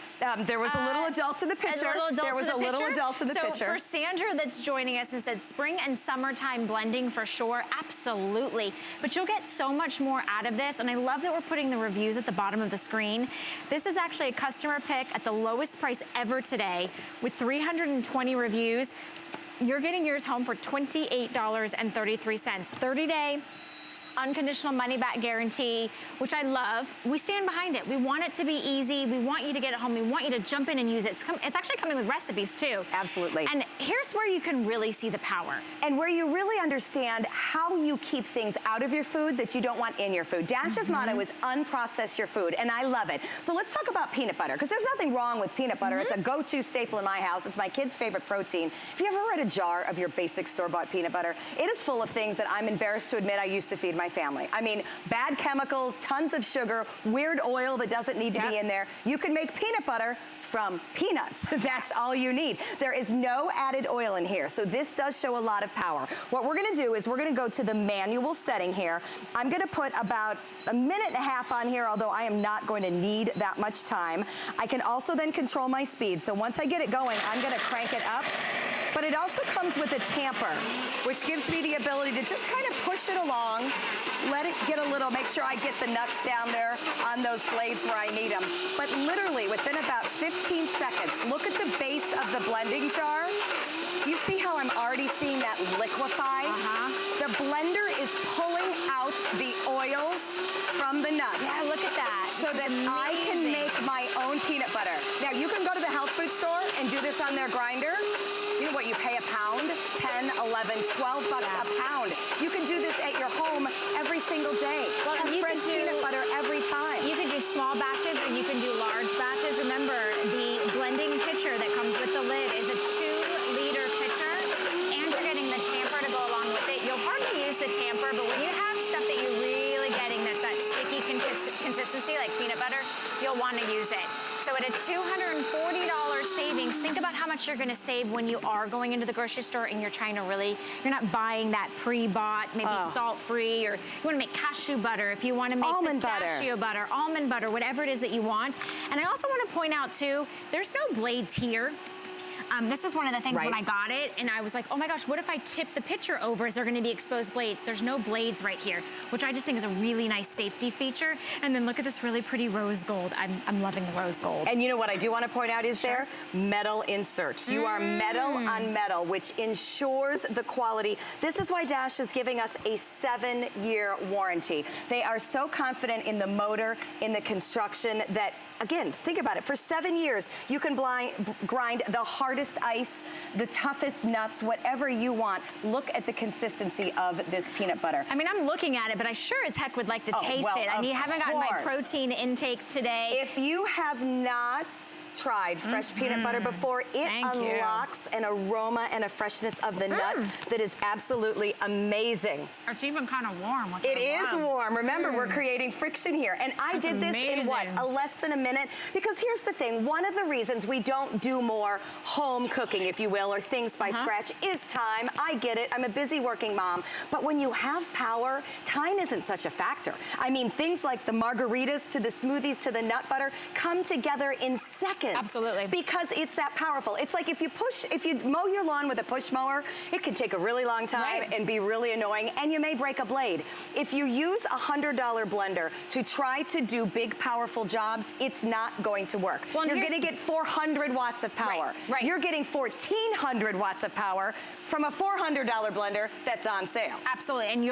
There was a little adult in the picture. There was a little adult in the picture. So for Sandra that's joining us and said spring and summertime blending for sure, absolutely. But you'll get so much more out of this, and I love that we're putting the reviews at the bottom of the screen. This is actually a customer pick at the lowest price ever today with 320 reviews. You're getting yours home for $28.33. 30-day unconditional money back guarantee, which I love. We stand behind it. We want it to be easy. We want you to get it home. We want you to jump in and use it. It's actually coming with recipes too. Absolutely. And here's where you can really see the power. And where you really understand how you keep things out of your food that you don't want in your food. Dash's motto is unprocess your food, and I love it. So let's talk about peanut butter, because there's nothing wrong with peanut butter. It's a go-to staple in my house. It's my kids' favorite protein. Have you ever read a jar of your basic store-bought peanut butter? It is full of things that I'm embarrassed to admit I used to feed my family. I mean, bad chemicals, tons of sugar, weird oil that doesn't need to be in there. You can make peanut butter from peanuts. That's all you need. There is no added oil in here, so this does show a lot of power. What we're gonna do is we're gonna go to the manual setting here. I'm gonna put about a minute and a half on here, although I am not going to need that much time. I can also then control my speed. So once I get it going, I'm gonna crank it up. But it also comes with a tamper, which gives me the ability to just kind of push it along, let it get a little, make sure I get the nuts down there on those blades where I need them. But literally within about 15 seconds, look at the base of the blending jar. You see how I'm already seeing that liquefy? The blender is pulling out the oils from the nuts. Yeah, look at that. So that I can make my own peanut butter. Now you can go to the health food store and do this on their grinder. You know what, you pay a pound, 10, 11, 12 bucks a pound. You can do this at your home every single day. Well, have fresh peanut butter every time. You can do small batches or you can do large batches. Remember, the blending pitcher that comes with the lid is a 2-liter pitcher, and you're getting the tamper to go along with it. You'll hardly use the tamper, but when you have stuff that you're really getting that's that sticky consistency like peanut butter, you'll want to use it. So at a $240 savings, think about how much you're gonna save when you are going into the grocery store and you're trying to really, you're not buying that pre-bought, maybe salt-free, or you wanna make cashew butter, if you wanna make pistachio butter, almond butter, whatever it is that you want. And I also wanna point out too, there's no blades here. This is one of the things when I got it, and I was like, oh my gosh, what if I tip the pitcher over? Is there gonna be exposed blades? There's no blades right here, which I just think is a really nice safety feature. And then look at this really pretty rose gold. I'm loving the rose gold. And you know what I do want to point out is there metal inserts. You are metal on metal, which ensures the quality. This is why Dash is giving us a 7-year warranty. They are so confident in the motor, in the construction that, again, think about it. For 7 years, you can grind the hardest ice, the toughest nuts, whatever you want. Look at the consistency of this peanut butter. I mean, I'm looking at it, but I sure as heck would like to taste it. I haven't gotten my protein intake today. If you have not tried fresh peanut butter before, it unlocks an aroma and a freshness of the nut that is absolutely amazing. It's even kind of warm. It is warm. Remember, we're creating friction here. And I did this in what, less than a minute? Because here's the thing, one of the reasons we don't do more home cooking, if you will, or things by scratch is time. I get it, I'm a busy working mom. But when you have power, time isn't such a factor. I mean, things like the margaritas to the smoothies to the nut butter come together in seconds. Absolutely. Because it's that powerful. It's like if you mow your lawn with a push mower, it can take a really long time and be really annoying, and you may break a blade. If you use a $100 blender to try to do big, powerful jobs, it's not going to work. Well, you're gonna get 400 watts of power. You're getting 1,400 watts of power from a $400 blender that's on sale. Absolutely, and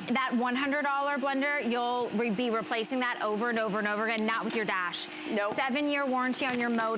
that $100 blender, you'll be replacing that over and over and over again, not with your Dash. Nope. 7-year warranty on your motor.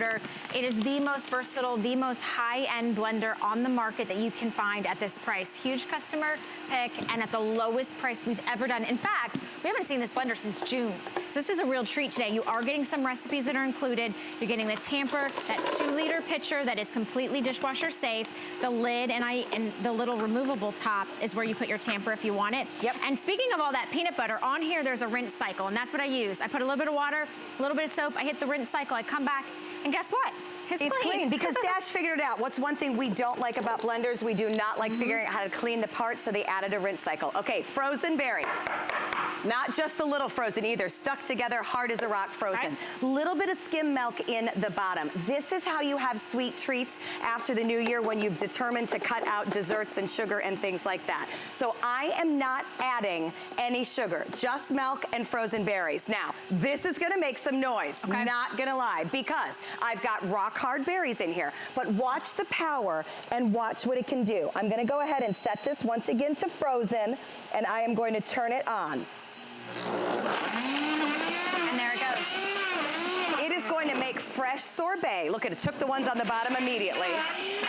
It is the most versatile, the most high-end blender on the market that you can find at this price. Huge customer pick, and at the lowest price we've ever done. In fact, we haven't seen this blender since June. So this is a real treat today. You are getting some recipes that are included. You're getting the tamper, that 2-liter pitcher that is completely dishwasher safe, the lid, and the little removable top is where you put your tamper if you want it. Yep. And speaking of all that peanut butter, on here there's a rinse cycle, and that's what I use. I put a little bit of water, a little bit of soap, I hit the rinse cycle, I come back, and guess what? It's clean because Dash figured it out. What's one thing we don't like about blenders? We do not like figuring out how to clean the parts, so they added a rinse cycle. Okay, frozen berry. Not just a little frozen either, stuck together, hard as a rock frozen. Little bit of skim milk in the bottom. This is how you have sweet treats after the new year when you've determined to cut out desserts and sugar and things like that. So I am not adding any sugar, just milk and frozen berries. Now, this is gonna make some noise, not gonna lie, because I've got rock hard berries in here. But watch the power and watch what it can do. I'm gonna go ahead and set this once again to frozen, and I am going to turn it on. And there it goes. It is going to make fresh sorbet. Look, it took the ones on the bottom immediately.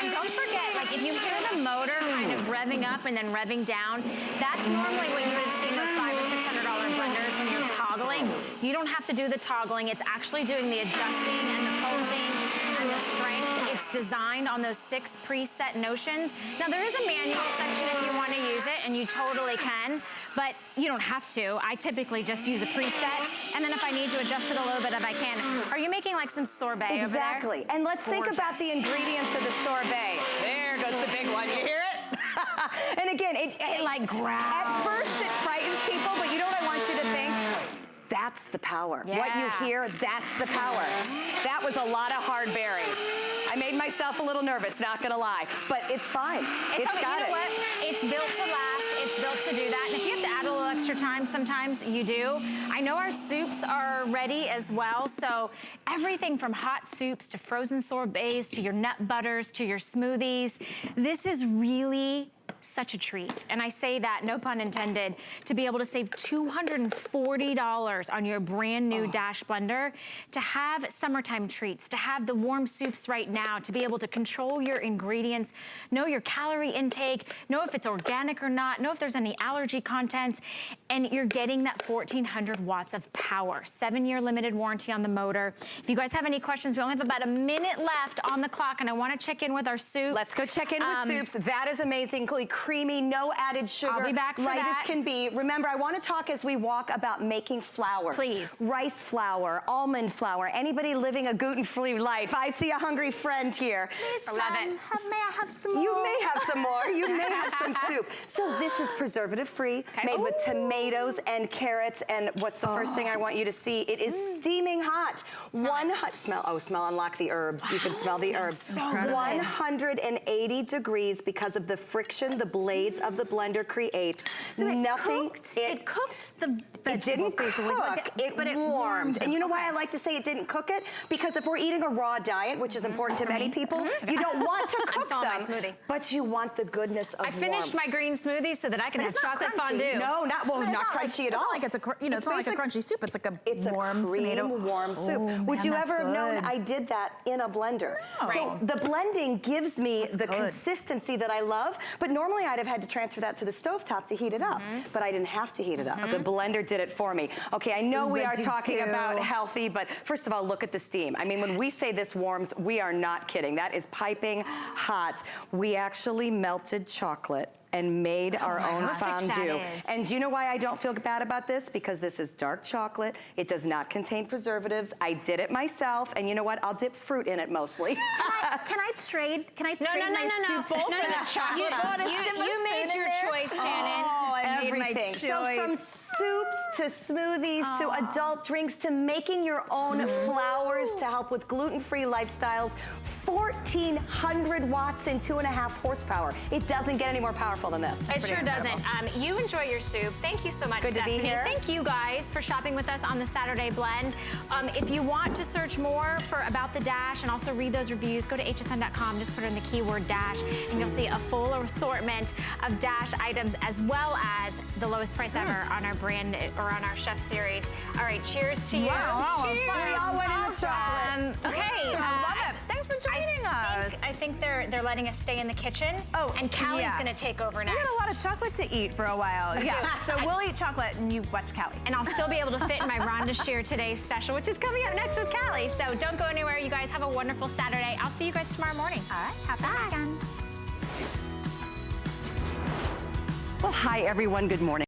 And don't forget, like if you hear the motor kind of revving up and then revving down, that's normally when you would have seen those $500 and $600 blenders when you're toggling. You don't have to do the toggling. It's actually doing the adjusting and the pulsing and the strength. It's designed on those 6 preset notions. Now there is a manual section if you want to use it, and you totally can, but you don't have to. I typically just use a preset, and then if I need to adjust it a little bit, if I can. Are you making like some sorbet over there? Exactly. And let's think about the ingredients of the sorbet. There goes the big one. You hear it? And again, it like growls. At first it frightens people, but you know what I want you to think? That's the power. Yeah. What you hear, that's the power. That was a lot of hard berry. I made myself a little nervous, not gonna lie, but it's fine. It's got it. You know what? It's built to last. It's built to do that. And if you have to add a little extra time, sometimes you do. I know our soups are ready as well. So everything from hot soups to frozen sorbets to your nut butters to your smoothies. This is really such a treat. And I say that, no pun intended, to be able to save $240 on your brand new Dash blender, to have summertime treats, to have the warm soups right now, to be able to control your ingredients, know your calorie intake, know if it's organic or not, know if there's any allergy contents, and you're getting that 1,400 watts of power. 7-year limited warranty on the motor. If you guys have any questions, we only have about a minute left on the clock, and I want to check in with our soups. Let's go check in with soups. That is amazing. perfectly creamy, no added sugar. I'll be back for light that. as can be. Remember, I want to talk as we walk about making flours. Please. Rice flour, almond flour, anybody living a gluten-free life. I see a hungry friend here. I love it. May I have some more? You may have some more. You may have some soup. So this is preservative-free, made with tomatoes and carrots. And what's the first thing I want you to see? It is steaming hot. Smell, unlock the herbs. You can smell the herbs. So good. 180 degrees because of the friction the blades of the blender create. So Nothing. it cooked the It didn't cook, it warmed. And you know why I like to say it didn't cook it? Because if we're eating a raw diet, which is important to many people, you don't want to cook them, my smoothie. but you want the goodness of I finished warmth. my green smoothie so that I can have chocolate fondue. No, not crunchy at all. It's not like it's a, it's not like a crunchy soup. It's like a warm tomato. warm soup. Would man, you that's ever have known good. I did that in a blender? So the blending gives me the consistency that I love, but normally I'd have had to transfer that to the stovetop to heat it up, but I didn't have to heat it up. The blender did it for me. Okay, I know we are talking about healthy, but first of all, look at the steam. I mean, when we say this warms, we are not kidding. That is piping hot. We actually melted chocolate and made our own fondue. And do you know why I don't feel bad about this? Because this is dark chocolate. It does not contain preservatives. I did it myself, and you know what? I'll dip fruit in it mostly. Can I trade my No. soup bowl for the chocolate? You made your choice, Shannon. Oh, I made my Everything. choice. So from soups to smoothies to adult drinks to making your own flours to help with gluten-free lifestyles, 1,400 watts and 2.5 horsepower. It doesn't get any more powerful than this. It sure doesn't. You enjoy your soup. Thank you so much, Good to be Stephanie. here. Thank you guys for shopping with us on the Saturday Blend. If you want to search more for about the Dash and also read those reviews, go to hsn.com, just put in the keyword Dash, and you'll see a full assortment of Dash items as well as the lowest price ever on our brand or on our chef series. All right, cheers to you. Cheers. We all went in the chocolate. Okay. I love it. Thanks for joining us. I think they're letting us stay in the kitchen. Oh, and Callie's yeah. going to take over next. We got a lot of chocolate to eat for a while. Yeah, so we'll eat chocolate and you watch Callie. And I'll still be able to fit in my Rhonda Shear Today special, which is coming up next with Callie. So don't go anywhere. You guys have a wonderful Saturday. I'll see you guys tomorrow morning. All right, have a weekend. Well, hi, everyone. Good morning.